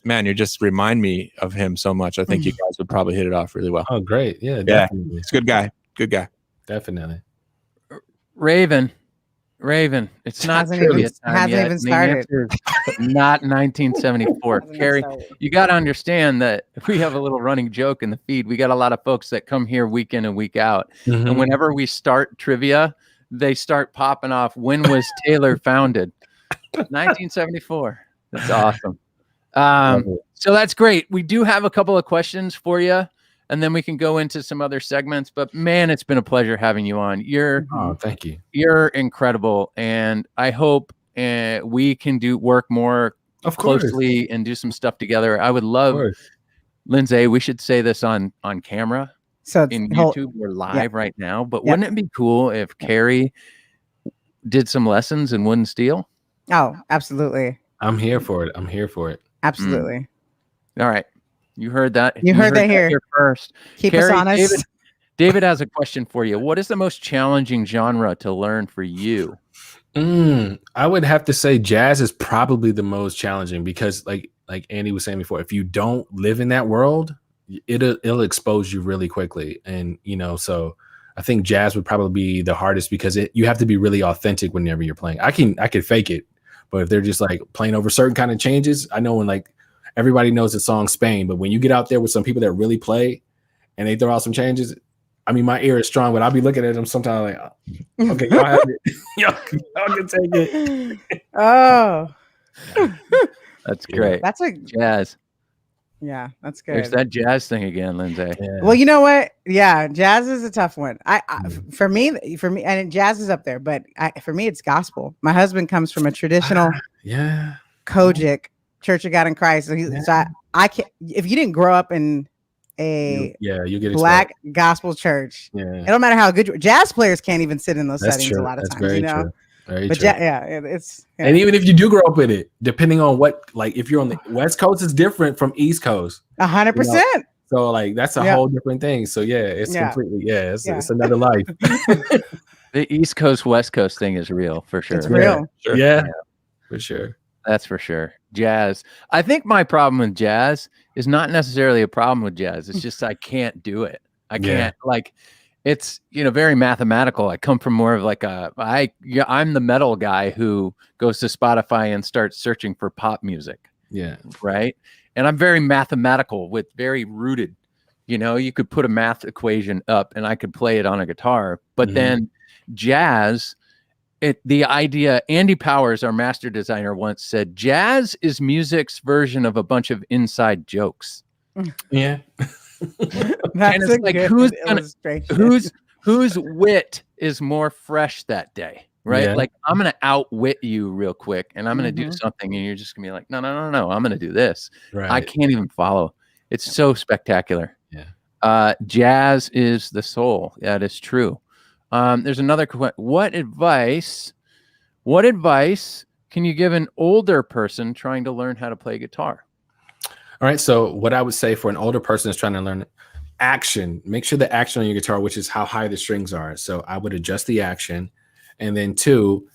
man, you just remind me of him so much. I think you guys would probably hit it off really well. Oh, great. Yeah, definitely. He's a good guy. Good guy. Definitely. Raven. It's not trivia time hasn't yet. even started. Not 1974. Kerry, you got to understand that we have a little running joke in the feed. We got a lot of folks that come here week in and week out. Mm-hmm. And whenever we start trivia, they start popping off. When was Taylor founded? 1974. That's awesome. So that's great. We do have a couple of questions for you, and then we can go into some other segments. But man, it's been a pleasure having you on. Thank you. You're incredible, and I hope we can work more closely and do some stuff together. I would love, Lindsay. We should say this on camera. So in YouTube, we're live right now. But wouldn't it be cool if Kerry did some lessons in wooden steel? Oh, absolutely. I'm here for it. Absolutely. All right. You heard that. You heard that here first. Keep Kerry, us honest. David has a question for you. What is the most challenging genre to learn for you? I would have to say jazz is probably the most challenging, because like Andy was saying before, if you don't live in that world, it'll expose you really quickly. And so I think jazz would probably be the hardest because you have to be really authentic whenever you're playing. I can fake it, but if they're just like playing over certain kind of changes, I know when like everybody knows the song Spain, but when you get out there with some people that really play and they throw out some changes, I mean, my ear is strong, but I'll be looking at them sometimes like, okay, y'all have it. y'all can take it. Oh, That's great. that's a Jazz. yeah, that's good. There's that jazz thing again, Lindsay. Yeah. Well, you know what? Yeah, jazz is a tough one. For me, and jazz is up there, but for me, it's gospel. My husband comes from a traditional, Kojic Church of God in Christ, so I can't. If you didn't grow up in a you get black gospel church, it don't matter how good jazz players can't even sit in those settings a lot of times. Very you know, true. Very but true. it's and even if you do grow up in it, depending on what, like if you're on the West Coast, it's different from East Coast. 100%. So like that's a whole different thing. So it's completely it's another life. The East Coast West Coast thing is real for sure. It's real. Sure. Yeah, for sure. That's for sure. Jazz. I think my problem with jazz is not necessarily a problem with jazz. It's just I can't do it. I can't like. It's very mathematical. I come from more of like I'm the metal guy who goes to Spotify and starts searching for pop music. Yeah. Right. And I'm very mathematical with very rooted. You could put a math equation up and I could play it on a guitar. But then jazz, the idea, Andy Powers, our master designer, once said, jazz is music's version of a bunch of inside jokes. Yeah. That's a like good whose wit is more fresh that day, right? Yeah. Like I'm gonna outwit you real quick, and I'm gonna do something, and you're just gonna be like, no, I'm gonna do this. Right. I can't even follow. It's so spectacular. Yeah. Jazz is the soul. That is true. There's another question. What advice can you give an older person trying to learn how to play guitar? All right. So what I would say for an older person is trying to learn action, make sure the action on your guitar, which is how high the strings are. So I would adjust the action. And then 2,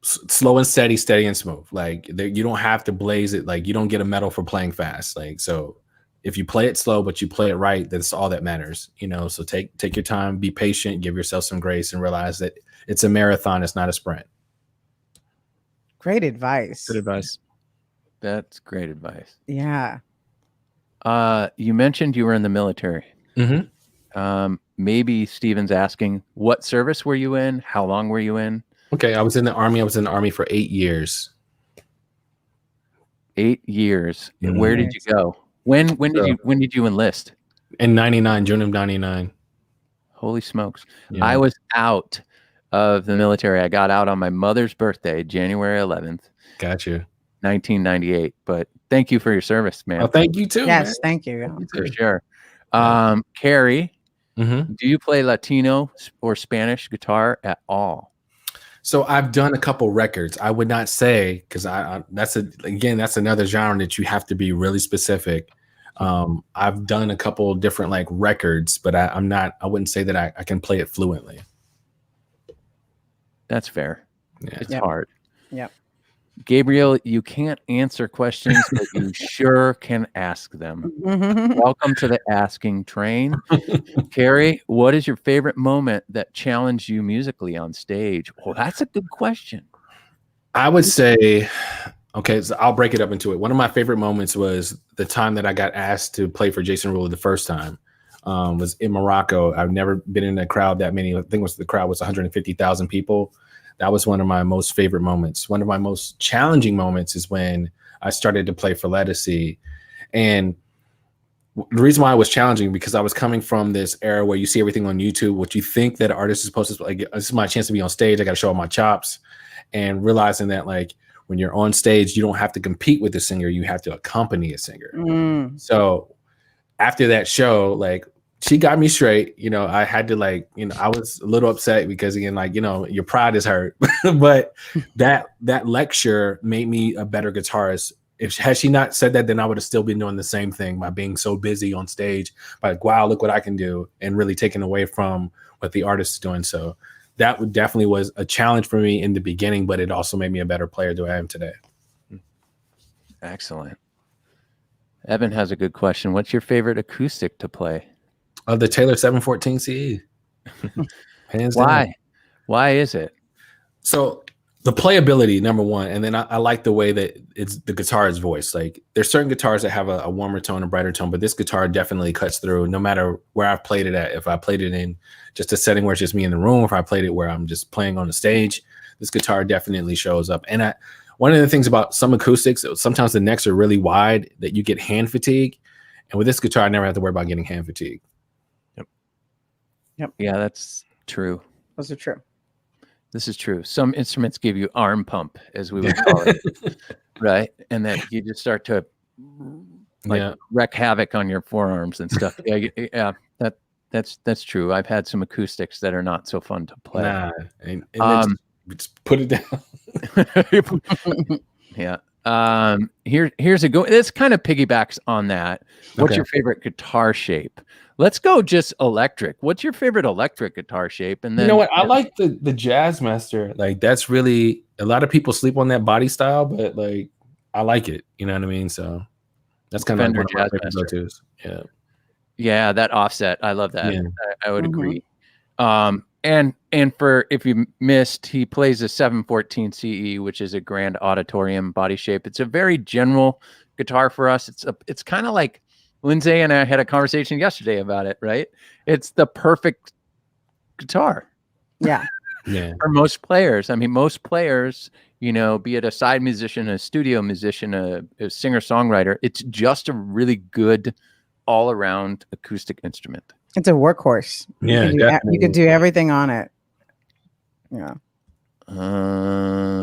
slow and steady and smooth. Like you don't have to blaze it. Like you don't get a medal for playing fast. Like, so if you play it slow, but you play it right, that's all that matters. So take your time, be patient, give yourself some grace, and realize that it's a marathon. It's not a sprint. Great advice. Good advice. That's great advice. Yeah. You mentioned you were in the military. Maybe Steven's asking, what service were you in? How long were you in? Okay, I was in the Army. I was in the Army for 8 years. 8 years. Where did you go? When did you enlist? In 99, June of 99. Holy smokes. Yeah. I was out of the military. I got out on my mother's birthday, January 11th. Got you. 1998. But thank you for your service, man. Oh, thank you too. Yes, man. thank you. For sure. Kerry, do you play Latino or Spanish guitar at all? So I've done a couple records. I would not say, because that's another genre that you have to be really specific. I've done a couple different like records, but I wouldn't say that I can play it fluently. That's fair. Yeah. It's hard. Yeah. Gabriel, you can't answer questions, but you sure can ask them. Welcome to the asking train. Kerry, what is your favorite moment that challenged you musically on stage? Well, that's a good question. I would say, okay, so I'll break it up into it. One of my favorite moments was the time that I got asked to play for Jason Derulo the first time. Was in Morocco. I've never been in a crowd that many. I think the crowd was 150,000 people. That was one of my most favorite moments. One of my most challenging moments is when I started to play for Lettucey. And the reason why it was challenging, because I was coming from this era where you see everything on YouTube, what you think that an artist is supposed to, like, this is my chance to be on stage. I got to show all my chops, and realizing that, like, when you're on stage, you don't have to compete with the singer. You have to accompany a singer. So after that show, like, she got me straight. I had to, like, I was a little upset because, again, like, your pride is hurt. But that lecture made me a better guitarist. Had she not said that, then I would have still been doing the same thing by being so busy on stage. Like, wow, look what I can do, and really taking away from what the artist is doing. So that definitely was a challenge for me in the beginning, but it also made me a better player than I am today. Excellent. Evan has a good question. What's your favorite acoustic to play? Of the Taylor 714 CE. Hands down. Why? Why is it? So the playability, number one, and then I like the way that it's the guitar's voice. Like there's certain guitars that have a warmer tone, a brighter tone, but this guitar definitely cuts through no matter where I've played it at. If I played it in just a setting where it's just me in the room, if I played it where I'm just playing on the stage, this guitar definitely shows up. And one of the things about some acoustics, sometimes the necks are really wide that you get hand fatigue. And with this guitar, I never have to worry about getting hand fatigue. Yep. Yeah, that's true. Those are true. This is true. Some instruments give you arm pump, as we would call it, right? And then you just start to wreak havoc on your forearms and stuff. Yeah, that's true. I've had some acoustics that are not so fun to play. Nah, and then just put it down. Yeah. Here's a go. This kind of piggybacks on that. What's your favorite guitar shape? Let's go just electric. What's your favorite electric guitar shape? And then you know what? I like the Jazzmaster. Like that's really a lot of people sleep on that body style, but like I like it. You know what I mean? So that's kind of like one of my favorite go-tos. Yeah. Yeah, that offset. I love that. Yeah. I would agree. And for if you missed, he plays a 714 CE, which is a grand auditorium body shape. It's a very general guitar for us. It's kind of like Lindsay and I had a conversation yesterday about it, right? It's the perfect guitar. Yeah. Yeah. For most players. I mean, most players, you know, be it a side musician, a studio musician, a singer-songwriter, it's just a really good all-around acoustic instrument. It's a workhorse. Yeah, you could do everything on it. Yeah.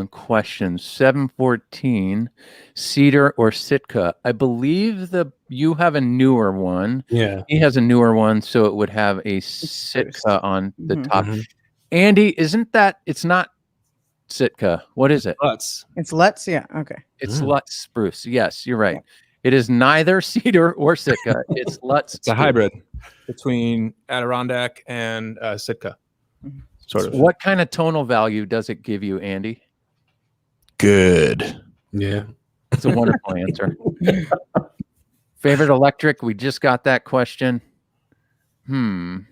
Question 714, Cedar or Sitka? I believe you have a newer one. Yeah. He has a newer one, so it would have a Sitka on the top. Andy, it's not Sitka. What is it? Lutz. It's Lutz. Yeah. Okay. It's Lutz spruce. Yes, you're right. It is neither Cedar or Sitka. It's Lutz. It's a hybrid between Adirondack and Sitka. Sort of. What kind of tonal value does it give you, Andy? Good. Yeah. It's a wonderful answer. Favorite electric? We just got that question. Acoustasonic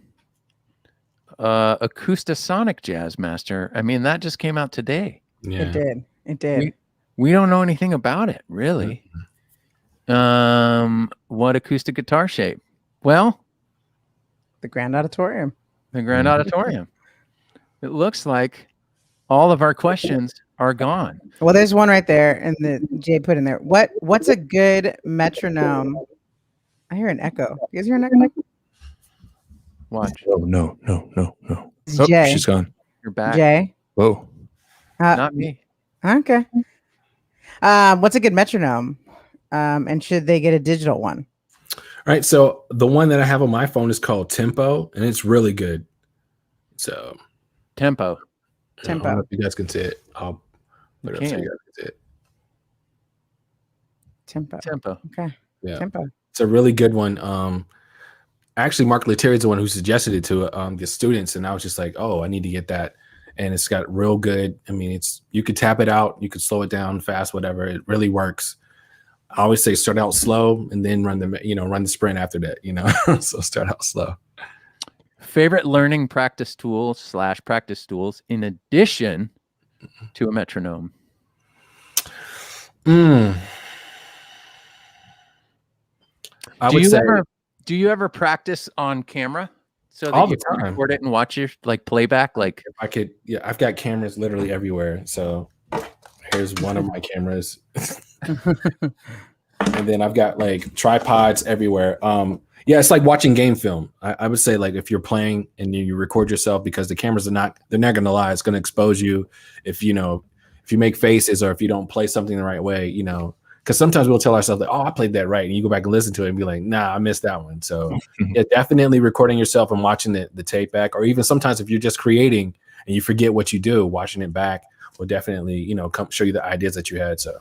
Jazzmaster. I mean, that just came out today. Yeah. It did. We don't know anything about it, really. What acoustic guitar shape? Well, The Grand Auditorium. the Grand Auditorium. It looks like all of our questions are gone. Well, there's one right there, and Jay put in there. What's a good metronome? I hear an echo. You guys hear an echo? Watch. Oh, no. It's Oh, Jay. she's gone. You're back. Jay. Whoa. Not me. Okay. What's a good metronome? And should they get a digital one? All right. So the one that I have on my phone is called Tempo, and it's really good. So Tempo. I don't know if you guys can see it. I'll put it up so you guys can see it. Tempo. Okay. Yeah. Tempo. It's a really good one. Actually, Mark Lettieri is the one who suggested it to the students, and I was just like, "Oh, I need to get that." And it's got real good. I mean, you could tap it out, you could slow it down, fast, whatever. It really works. I always say start out slow and then run the sprint after that. So start out slow. Favorite learning practice tools / practice tools in addition to a metronome? Do you ever practice on camera so that all you the can time. record it and watch your playback? Like If I could, yeah, I've got cameras literally everywhere. So here's one of my cameras. And then I've got like tripods everywhere. Yeah, it's like watching game film. I would say like if you're playing and you record yourself, because the cameras they're not gonna lie. It's gonna expose you if you make faces or if you don't play something the right way, because sometimes we'll tell ourselves that, oh, I played that right. And you go back and listen to it and be like, nah, I missed that one. So yeah, definitely recording yourself and watching the tape back, or even sometimes if you're just creating and you forget what you do, watching it back will definitely, come show you the ideas that you had. So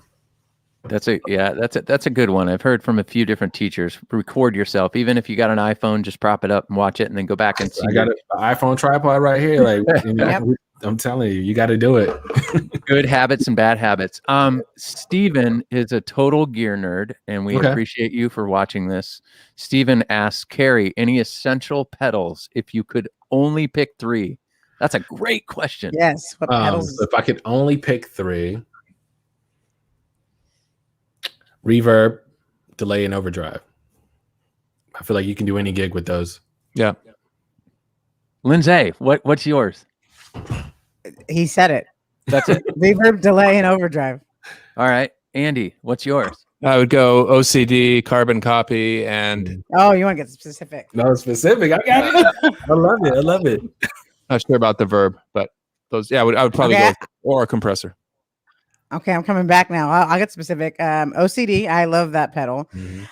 that's a good one. I've heard from a few different teachers. Record yourself, even if you got an iPhone, just prop it up and watch it, and then go back and see. I got an iPhone tripod right here. Like I'm telling you, you got to do it. Good habits and bad habits. Steven is a total gear nerd, and we appreciate you for watching this. Steven asks, Kerry, any essential pedals if you could only pick 3? That's a great question. Yes. What pedals? So if I could only pick 3, reverb, delay, and overdrive. I feel like you can do any gig with those. Yeah. Lindsay, what's yours? He said it. That's it. Reverb, delay, and overdrive. All right. Andy, what's yours? I would go OCD, carbon copy, and Oh, you want to get specific? No, specific. I got it. I love it. I love it. not sure about the verb, but those. Yeah, I would probably go or a compressor. Okay, I'm coming back now. I'll get specific. OCD, I love that pedal. Mm-hmm.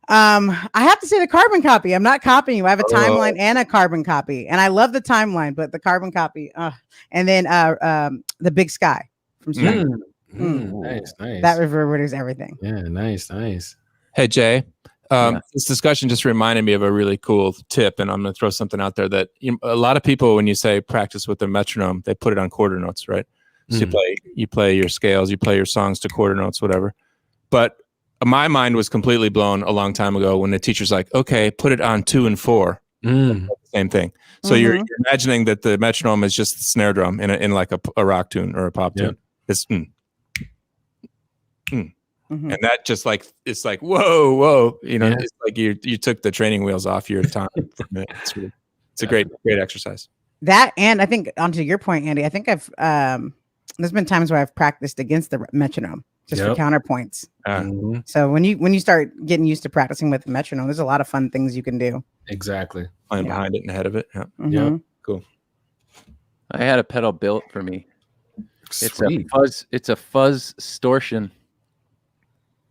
I have to say the carbon copy. I'm not copying you. I have a timeline and a carbon copy, and I love the timeline, but the carbon copy. And then the Big Sky from Strike. Nice. That reverberates everything. Yeah, nice. Hey Jay, this discussion just reminded me of a really cool tip, and I'm going to throw something out there that a lot of people, when you say practice with a metronome, they put it on quarter notes, right? So you play your scales, you play your songs to quarter notes, whatever. But my mind was completely blown a long time ago when the teacher's like, okay, put it on 2 and 4. Same thing. So you're imagining that the metronome is just the snare drum in like a rock tune or a pop tune. It's and that just like, it's like, whoa, it's like you took the training wheels off your time for a minute. It's a great exercise. That, and I think onto your point, Andy, I think I've there's been times where I've practiced against the metronome just for counterpoints. So when you start getting used to practicing with the metronome, there's a lot of fun things you can do. Exactly. Playing behind it and ahead of it. Yeah. Cool. I had a pedal built for me. It's a fuzz distortion.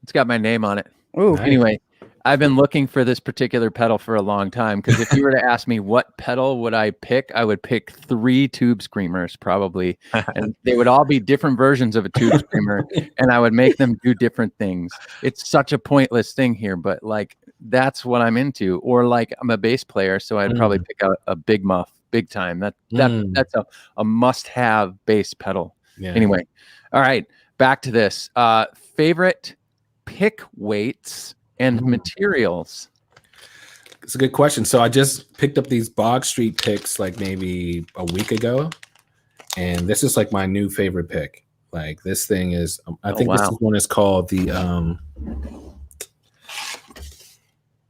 It's got my name on it. Ooh. Anyway, I've been looking for this particular pedal for a long time, because if you were to ask me what pedal would I pick, I would pick 3 tube screamers probably, and they would all be different versions of a tube screamer, and I would make them do different things. It's such a pointless thing here, but like that's what I'm into. Or like I'm a bass player, so I'd probably pick out a big muff, big time. That's a must-have bass pedal. Yeah. Anyway, all right, back to this. Favorite pick weights and materials. It's a good question. So I just picked up these Bog Street picks like maybe a week ago, and this is like my new favorite pick. Like this thing is, I think this one is called the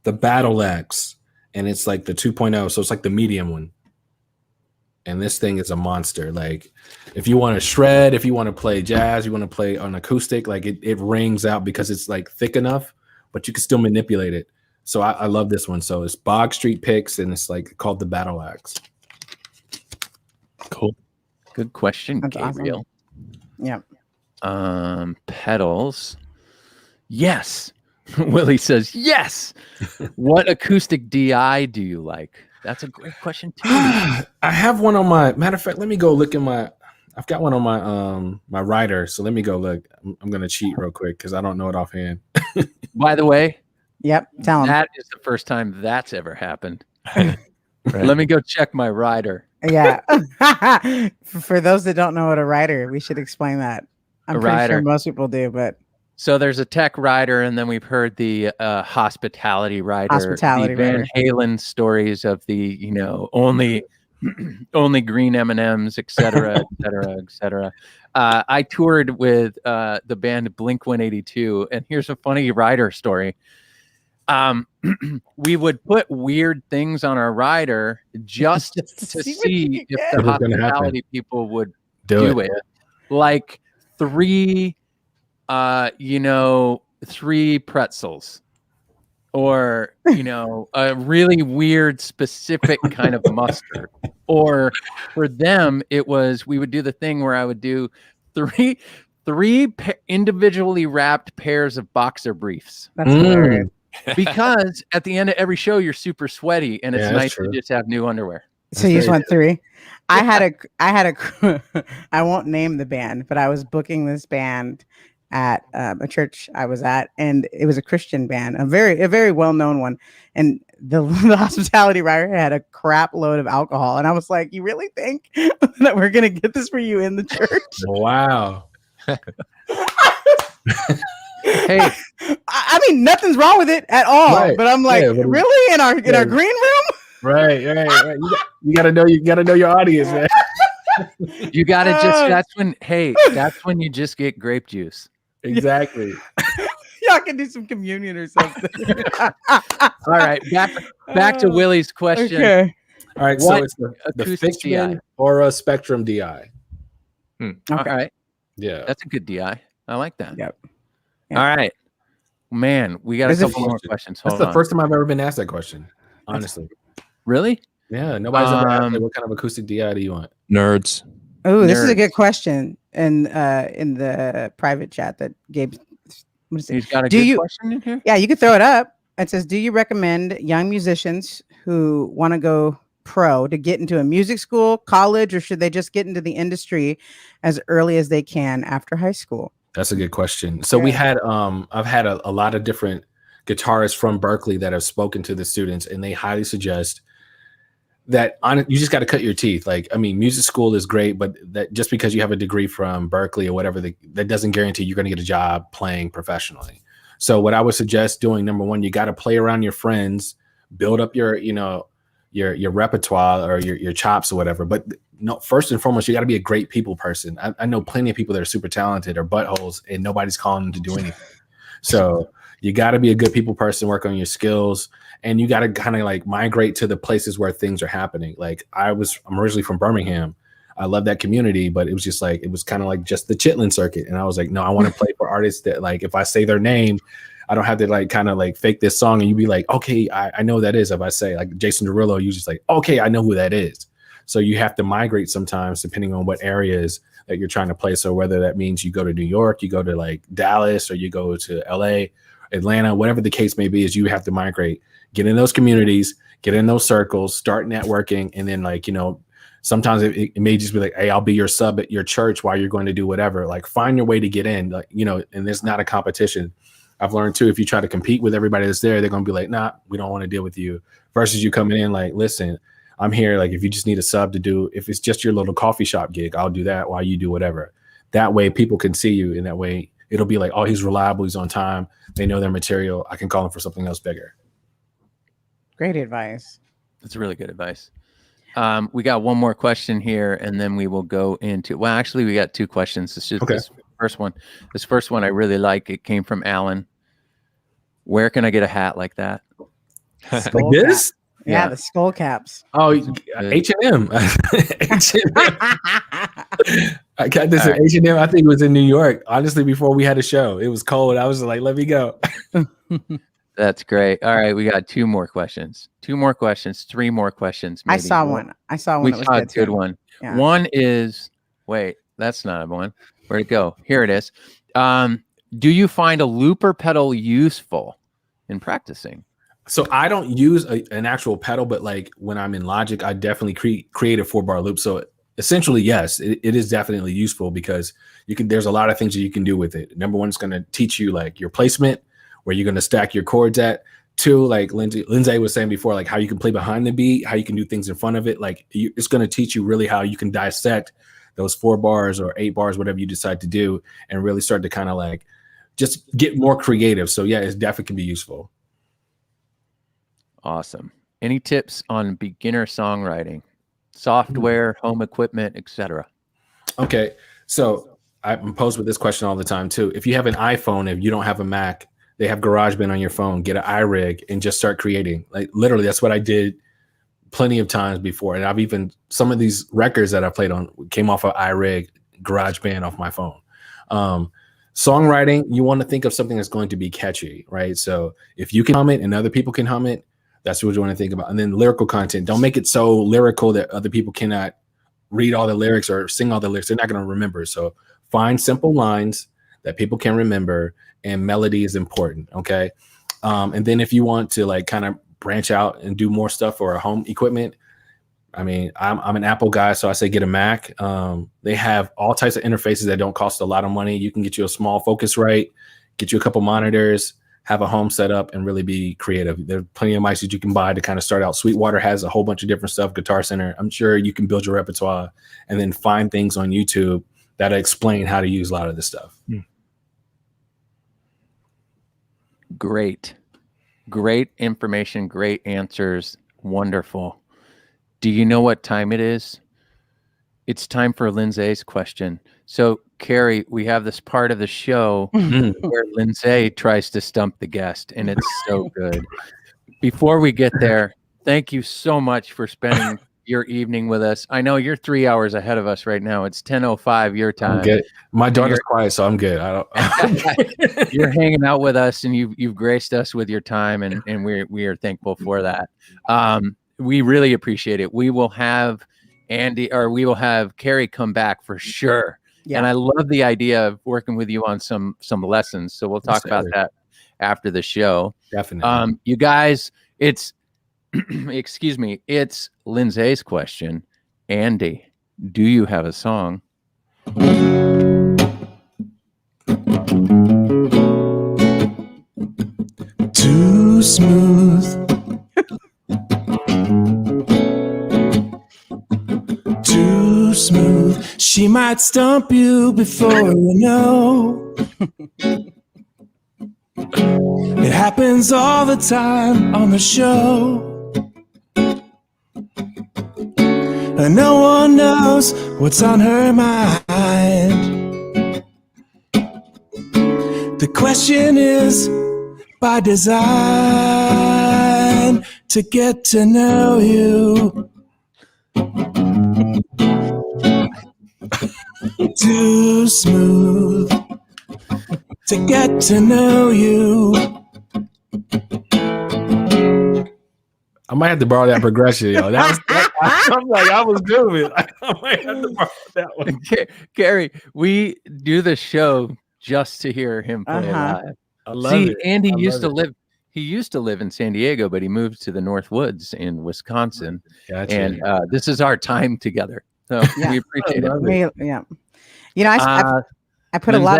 Battle X, and it's like the 2.0, so it's like the medium one. And this thing is a monster. Like if you want to shred, if you want to play jazz, you want to play on acoustic, like it rings out because it's like thick enough, but you can still manipulate it. So I love this one. So it's Bog Street picks, and it's like called the Battle Axe. Cool. Good question, That's Gabriel. Awesome. Yeah. Pedals. Yes. Willie says yes. What acoustic DI do you like? That's a great question too. I have one on my, matter of fact, let me go look in I've got one on my my rider. So let me go look. I'm gonna cheat real quick because I don't know it offhand. By the way, tell him. That is the first time that's ever happened. Right. Let me go check my rider. Yeah. For those that don't know what a rider, we should explain that. I'm pretty sure most people do, but so there's a tech rider, and then we've heard the hospitality rider, Hospitality the Van rider. Halen stories of the only green M&Ms, et cetera, et cetera, et cetera. I toured with the band Blink-182, and here's a funny rider story. We would put weird things on our rider just to see if the hospitality people would do it. Like 3 pretzels, or a really weird specific kind of mustard. Or for them, it was, we would do the thing where I would do three individually wrapped pairs of boxer briefs. That's hilarious. Because at the end of every show, you're super sweaty, and it's nice to just have new underwear. So you just went 3. I had a I won't name the band, but I was booking this band at a church I was at, and it was a Christian band, a very well known one, and the hospitality writer had a crap load of alcohol, and I was like, "You really think that we're gonna get this for you in the church?" Wow. Hey, I mean, nothing's wrong with it at all, Right. but I'm like, Yeah, but really in our green room? Right. You gotta know your audience, man. you gotta that's when you just get grape juice. Exactly. Y'all can do some communion or something. All right, back to Willie's question. Okay. All right, What so it's the acoustic Fixman DI? Aura Spectrum DI. All right, Yeah. that's a good DI. I like that. Yep. All right, man, we got There's a a couple more question. questions. That's Hold the on. first time I've ever been asked that question. Honestly. Really? Yeah. Nobody's ever asked me what kind of acoustic DI do you want? Nerds. Oh, this is a Nerds. good question. And in the private chat that Gabe, what is it? He's got a Do good you- question in here. Yeah, you could throw it up. It says, do you recommend young musicians who want to go pro to get into a music school, college, or should they just get into the industry as early as they can after high school? That's a good question. So we had I've had a lot of different guitarists from Berkeley that have spoken to the students, and they highly suggest that you just got to cut your teeth. Like, I mean, music school is great, but that just because you have a degree from Berkeley or whatever, that doesn't guarantee you're going to get a job playing professionally. So what I would suggest doing, number one, you got to play around your friends, build up your repertoire or your chops or whatever. But no, first and foremost, you got to be a great people person. I know plenty of people that are super talented or buttholes and nobody's calling them to do anything. So you got to be a good people person, work on your skills, and you got to kind of like migrate to the places where things are happening. Like I'm originally from Birmingham. I love that community, but it was just like, it was kind of like just the Chitlin circuit. And I was like, no, I want to play for artists that, like, if I say their name, I don't have to like kind of like fake this song and you be like, okay, I know who that is. If I say like Jason Derulo, you just like, okay, I know who that is. So you have to migrate sometimes depending on what areas that you're trying to play. So whether that means you go to New York, you go to like Dallas, or you go to LA, Atlanta, whatever the case may be, is you have to migrate, get in those communities, get in those circles, start networking. And then like, sometimes it may just be like, hey, I'll be your sub at your church while you're going to do whatever. Like find your way to get in, like, and there's not a competition. I've learned too, if you try to compete with everybody that's there, they're going to be like, nah, we don't want to deal with you, versus you coming in like, listen, I'm here. Like, if you just need a sub to do, if it's just your little coffee shop gig, I'll do that while you do whatever. That way people can see you, and that way it'll be like, oh, he's reliable. He's on time. They know their material. I can call him for something else bigger. Great advice. That's really good advice. We got one more question here, and then we will go into. Well, actually, we got two questions. This is this first one. This first one I really like. It came from Alan. Where can I get a hat like that? Like this? Yeah, the skull caps. Oh, H&M. I got this at H&M. I think it was in New York. Honestly, before we had a show, it was cold. I was like, let me go. That's great. All right, we got two more questions. Three more questions. Maybe. I saw one. We that was saw a good one. Yeah. One is, wait, that's not a one. Where'd it go? Here it is. Do you find a looper pedal useful in practicing? So I don't use an actual pedal, but like when I'm in Logic, I definitely create a 4-bar loop. So essentially, yes, it is definitely useful because there's a lot of things that you can do with it. Number one, it's going to teach you like your placement, where you're going to stack your chords at. Two, like Lindsay was saying before, like how you can play behind the beat, how you can do things in front of it. Like it's going to teach you really how you can dissect those 4 bars or 8 bars, whatever you decide to do, and really start to kind of like just get more creative. So yeah, it definitely can be useful. Awesome. Any tips on beginner songwriting, software, home equipment, etc.? Okay, so I'm posed with this question all the time too. If you have an iPhone, if you don't have a Mac, they have GarageBand on your phone. Get an iRig and just start creating. Like literally, that's what I did plenty of times before. And I've even some of these records that I played on came off of iRig, GarageBand off my phone. Songwriting, you want to think of something that's going to be catchy, right? So if you can hum it and other people can hum it, that's what you want to think about. And then lyrical content. Don't make it so lyrical that other people cannot read all the lyrics or sing all the lyrics. They're not going to remember. So find simple lines that people can remember, and melody is important. Okay. And then if you want to like kind of branch out and do more stuff for a home equipment, I mean, I'm an Apple guy, so I say get a Mac. They have all types of interfaces that don't cost a lot of money. You can get you a small Focusrite, get you a couple monitors, have a home setup, and really be creative. There are plenty of mics that you can buy to kind of start out. Sweetwater has a whole bunch of different stuff, Guitar Center. I'm sure you can build your repertoire and then find things on YouTube that explain how to use a lot of this stuff. Great information, great answers. Wonderful. Do you know what time it is? It's time for Lindsay's question. So, Kerry, we have this part of the show where Lindsay tries to stump the guest, and it's so good. Before we get there, thank you so much for spending your evening with us. I know you're 3 hours ahead of us right now. It's 10:05 your time. I'm good. My daughter's quiet, so I'm good. You're hanging out with us, and you've graced us with your time, and we are thankful for that. We really appreciate it. We will have Kerry come back for sure. Yeah. And I love the idea of working with you on some lessons. So we'll talk about that after the show. Definitely. You guys, it's excuse me, it's Lindsay's question. Andy, do you have a song? Too smooth. Too smooth. She might stump you before you know. It happens all the time on the show. And no one knows what's on her mind. The question is, by design, to get to know you. Too smooth to get to know you. I might have to borrow that progression, yo. I'm like, I was good with it. I might have to borrow that one. Kerry, we do the show just to hear him play live. I love it. Andy used to live in San Diego, but he moved to the North Woods in Wisconsin. Gotcha. And this is our time together. So we appreciate it. Yeah. You know, I put a lot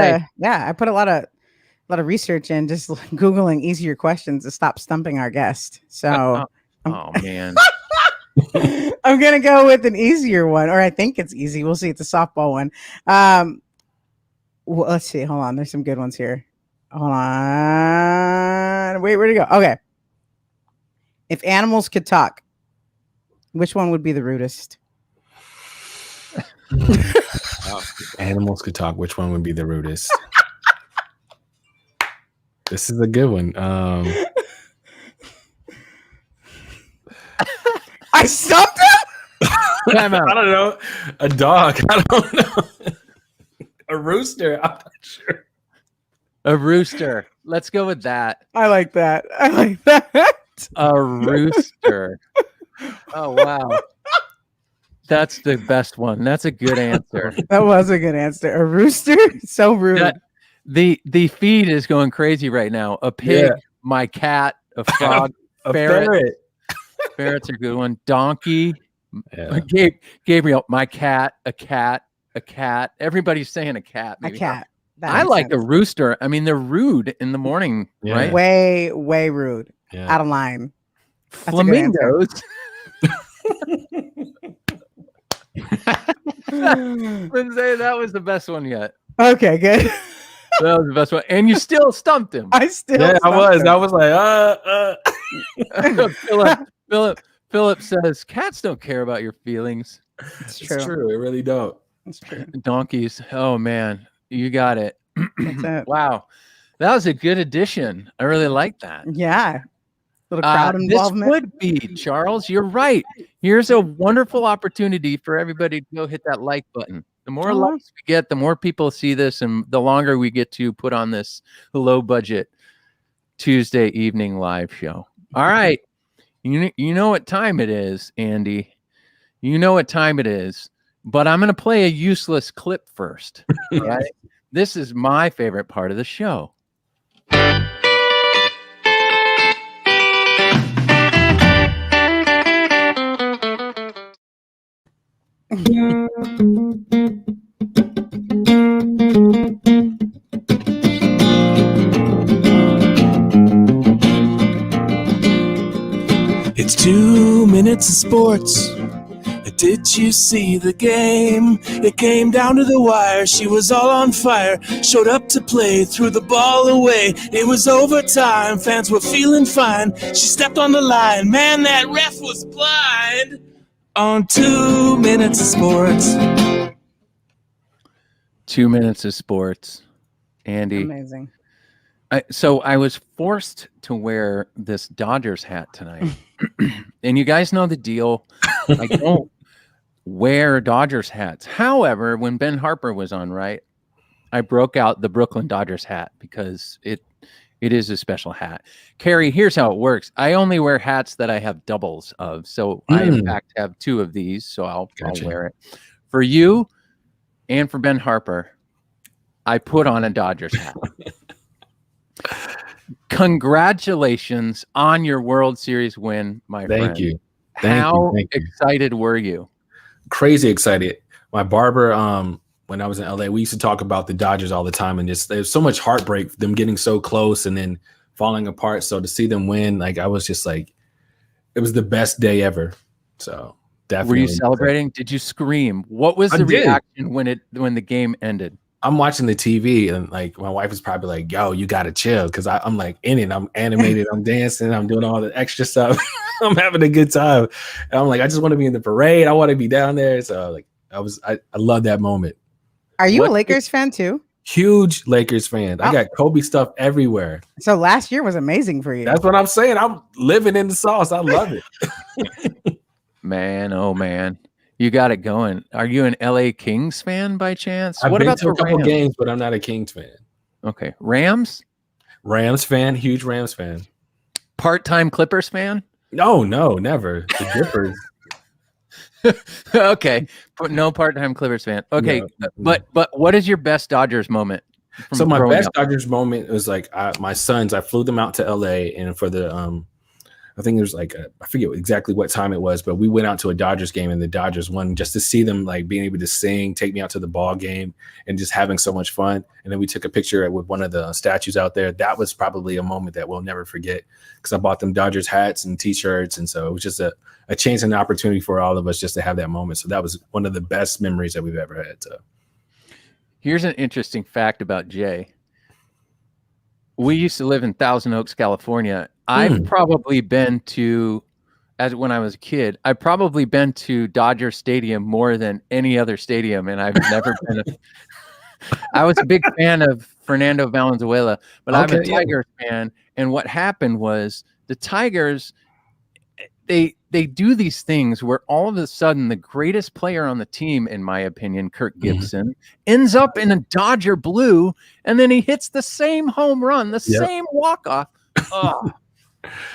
of research in just Googling easier questions to stop stumping our guest. So oh man. I'm gonna go with an easier one, or I think it's easy. We'll see. It's a softball one. Well, let's see. Hold on. There's some good ones here. Hold on. Wait, where'd it go? Okay. If animals could talk, which one would be the rudest? If animals could talk, which one would be the rudest? This is a good one. I stumped him. I don't know. A dog. I don't know. A rooster. I'm not sure. A rooster. Let's go with that. I like that. A rooster. Oh wow. That's the best one. That's a good answer. That was a good answer. A rooster? So rude. The feed is going crazy right now. A pig, my cat, a frog, a ferret. Ferret's a good one. Donkey. Yeah. Gabriel, my cat, a cat. Everybody's saying a cat. Maybe. A cat. I like sense. A rooster. I mean, they're rude in the morning, right? Way rude. Yeah. Out of line. That's flamingos. Lindsay, that was the best one yet. Okay, good. That was the best one. And you still stumped him. I was like, Philip says cats don't care about your feelings. It's true. It really don't. It's true. Donkeys. Oh man, you got it. Wow. That was a good addition. I really like that. Yeah. Little crowd involvement. This would be, Charles. You're right. Here's a wonderful opportunity for everybody to go hit that like button. The more likes we get, the more people see this, and the longer we get to put on this low budget Tuesday evening live show. All right. You know what time it is, Andy. You know what time it is. But I'm going to play a useless clip first. Right? This is my favorite part of the show. It's 2 minutes of sports. Did you see the game? It came down to the wire. She was all on fire. Showed up to play, threw the ball away. It was overtime. Fans were feeling fine. She stepped on the line. Man, that ref was blind. On 2 minutes of sports. 2 minutes of sports. Andy. Amazing. So I was forced to wear this Dodgers hat tonight. And you guys know the deal. I don't wear Dodgers hats. However, when Ben Harper was on, right, I broke out the Brooklyn Dodgers hat because it is a special hat. Kerry, here's how it works. I only wear hats that I have doubles of. So I, in fact, have 2 of these. So I'll wear it. For you and for Ben Harper, I put on a Dodgers hat. Congratulations on your World Series win, my friend. Thank you. How excited were you? Crazy excited. My barber, when I was in LA, we used to talk about the Dodgers all the time, and just there's so much heartbreak, them getting so close and then falling apart. So to see them win, like I was just like, it was the best day ever. So definitely. Were you celebrating? Did you scream? What was the reaction when the game ended? I'm watching the TV and like my wife is probably like, yo, you gotta chill, because I'm like in it. I'm animated, I'm dancing, I'm doing all the extra stuff. I'm having a good time. And I'm like, I just want to be in the parade. I want to be down there. So like I love that moment. Are you a Lakers fan too? Huge Lakers fan. I got Kobe stuff everywhere. So last year was amazing for you. That's what I'm saying. I'm living in the sauce. I love it. Man, oh man. You got it going. Are you an LA Kings fan by chance? I've been to a couple games, but I'm not a Kings fan. Okay. Rams? Rams fan. Huge Rams fan. Part-time Clippers fan? No, never. The Clippers. Okay. But no part-time Clippers fan. Okay. No. But what is your best Dodgers moment? So my best Dodgers moment was like my sons, I flew them out to LA, and for the I think there's like I forget exactly what time it was, but we went out to a Dodgers game and the Dodgers won, just to see them like being able to sing, take me out to the ball game and just having so much fun. And then we took a picture with one of the statues out there. That was probably a moment that we'll never forget, because I bought them Dodgers hats and t-shirts. And so it was just a chance and an opportunity for all of us just to have that moment. So that was one of the best memories that we've ever had. So here's an interesting fact about Jay. We used to live in Thousand Oaks, California. I've probably been to, when I was a kid, I've probably been to Dodger Stadium more than any other stadium, and I've never been. I was a big fan of Fernando Valenzuela, but I'm a Tigers fan. And what happened was the Tigers, they do these things where all of a sudden the greatest player on the team, in my opinion, Kirk Gibson, ends up in a Dodger blue, and then he hits the same home run, the same walk-off. Oh,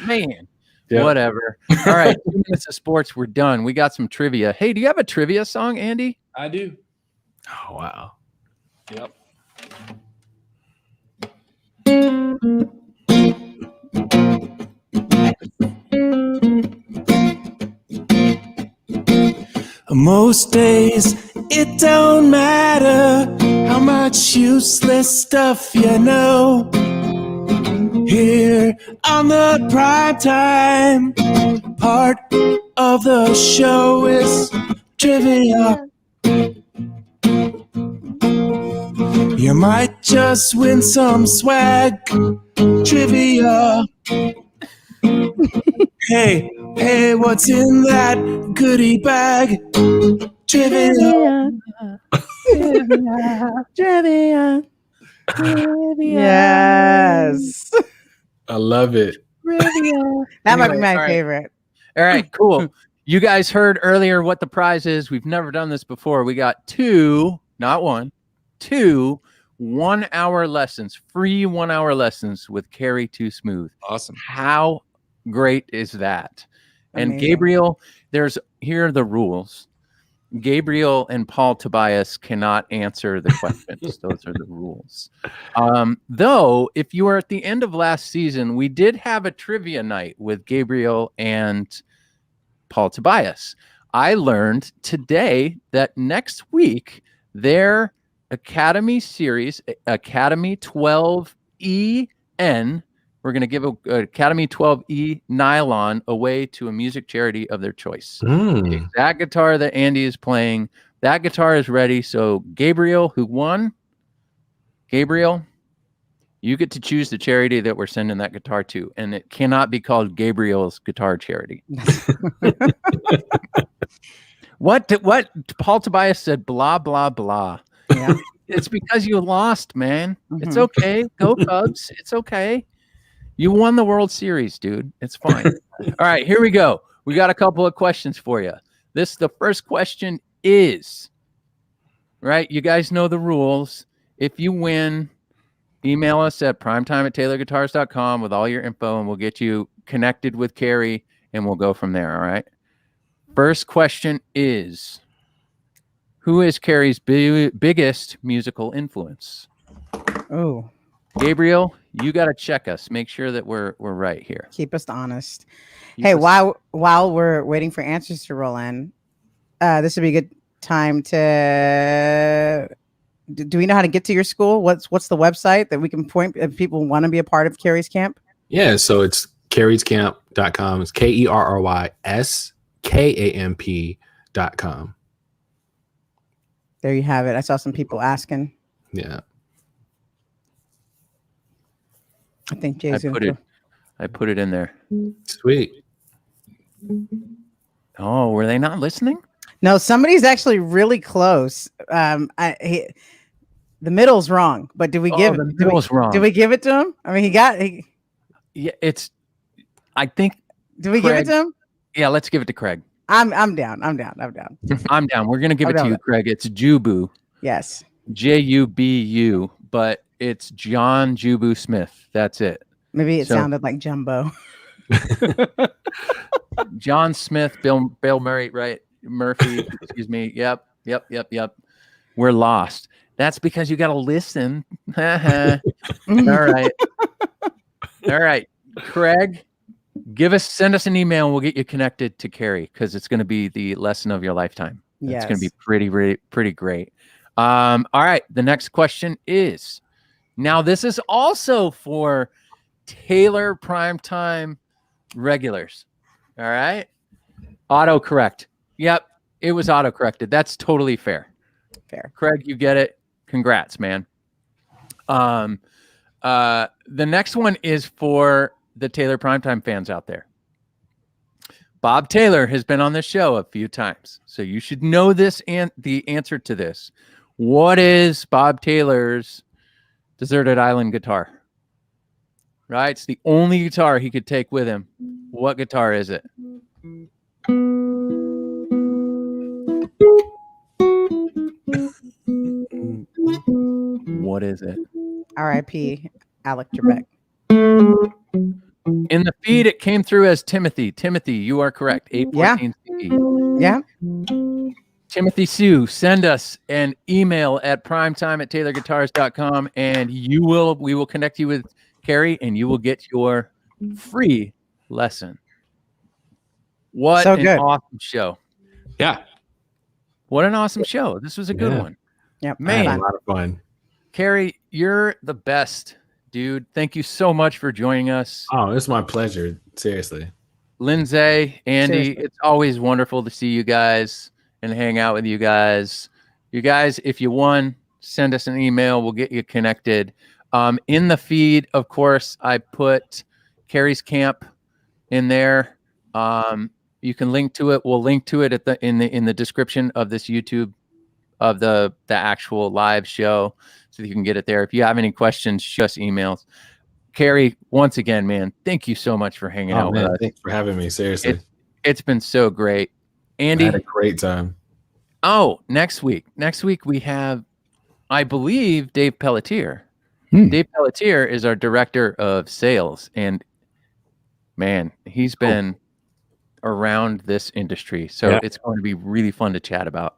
man. Whatever. All right, 2 minutes of sports. We're done. We got some trivia. Hey, do you have a trivia song, Andy? I do. Oh, wow. Yep. Most days it don't matter how much useless stuff you know. Here on the Primetime part of the show is trivia. You might just win some swag. Trivia. Hey, what's in that goodie bag? Trivia. Trivia. Yes. I love it. That might be my favorite. All right, cool. You guys heard earlier what the prize is. We've never done this before. We got 2, not 1, 2 1-hour lessons, free 1-hour lessons with Kerry Too Smooth. Awesome. How great is that? Amazing. And Gabriel, here are the rules. Gabriel and Paul Tobias cannot answer the questions. Those are the rules. Though, if you were at the end of last season, we did have a trivia night with Gabriel and Paul Tobias. I learned today that next week their Academy series, Academy 12EN, we're going to give a Academy 12E nylon away to a music charity of their choice. The exact guitar that Andy is playing, that guitar is ready. So Gabriel, who won, Gabriel, you get to choose the charity that we're sending that guitar to, and it cannot be called Gabriel's Guitar Charity. What Paul Tobias said, blah, blah, blah. Yeah. It's because you lost, man. It's okay. Go Cubs. It's okay. You won the World Series, dude. It's fine. All right, here we go. We got a couple of questions for you. The first question is, right, you guys know the rules. If you win, email us at primetime@taylorguitars.com with all your info, and we'll get you connected with Kerry, and we'll go from there, all right? First question is, who is Kerry's biggest musical influence? Oh, Gabriel, you got to check us. Make sure that we're right here. keep us honest. Keep Hey, us- while we're waiting for answers to roll in, this would be a good time to. Do we know how to get to your school? What's the website that we can point if people want to be a part of Kerry's camp? Yeah, so it's kerryscamp.com. It's KERRYSKAMP.com. There you have it. I saw some people asking. Yeah. I think Jay's I put it in there. Sweet. Oh, were they not listening? No, somebody's actually really close. The middle's wrong, but did we give the middle's wrong. Did we give it to him? I mean, Yeah, I think. Did we give it to him? Yeah, let's give it to Craig. I'm down. I'm down. I'm down. We're gonna give it to you, Craig. It's Jubu, Yes. Jubu, but it's John Jubu Smith. That's it. Maybe it sounded like Jumbo. John Smith, Bill Murray, right? Murphy, excuse me. Yep. We're lost. That's because you got to listen. All right. Craig, send us an email and we'll get you connected to Kerry because it's going to be the lesson of your lifetime. It's going to be pretty great. All right. The next question is, now this is also for Taylor Primetime regulars. All right. Autocorrect. Yep. It was autocorrected. That's totally fair. Craig, you get it. Congrats, man. The next one is for the Taylor Primetime fans out there. Bob Taylor has been on the show a few times, so you should know this and the answer to this. What is Bob Taylor's deserted island guitar? Right? It's the only guitar he could take with him. What guitar is it? What is it? R.I.P. Alec Trebek. In the feed, it came through as Timothy. Timothy, you are correct. 814 CE. Yeah. Timothy Sue, send us an email at primetime@taylorguitars.com and we will connect you with Kerry and you will get your free lesson. What an awesome show. Yeah. What an awesome show. This was a good one. Yep. Man, a lot of fun. Kerry, you're the best, dude. Thank you so much for joining us. Oh, it's my pleasure. Seriously. Lindsay, Andy, Seriously. It's always wonderful to see you guys and hang out with you guys. You guys, if you won, send us an email. We'll get you connected. In the feed, of course, I put Kerry's camp in there. You can link to it. We'll link to it in the description of this YouTube of the actual live show, so that you can get it there. If you have any questions, shoot us emails. Kerry, once again, man, thank you so much for hanging out with us. Thanks for having me. Seriously. It's been so great. Andy, I had a great time. Oh, next week we have, I believe, Dave Pelletier. Dave Pelletier is our director of sales, and man, he's been around this industry, so it's going to be really fun to chat about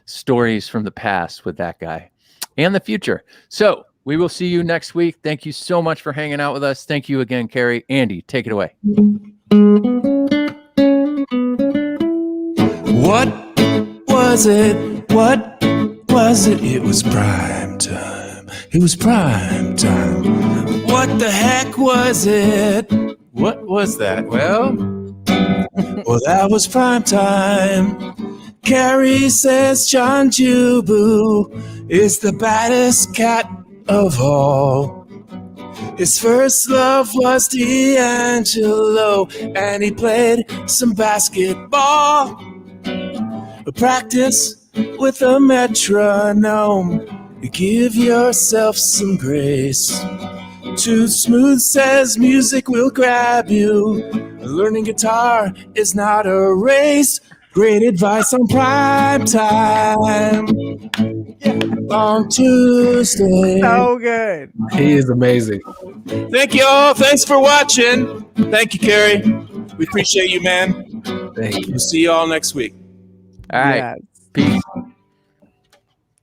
stories from the past with that guy and the future. So we will see you next week. Thank you so much for hanging out with us. Thank you again, Kerry. Andy, take it away. What was it? What was it? It was prime time. It was prime time. What the heck was it? What was that? Well, Well, that was prime time. Kerry says John Jubu is the baddest cat of all. His first love was D'Angelo, and he played some basketball. Practice with a metronome. Give yourself some grace. Too Smooth says music will grab you. Learning guitar is not a race. Great advice on prime time. On Tuesday. So good. He is amazing. Thank you all. Thanks for watching. Thank you, Kerry. We appreciate you, man. Thank you. We'll see you all next week. All right. Yes. Peace.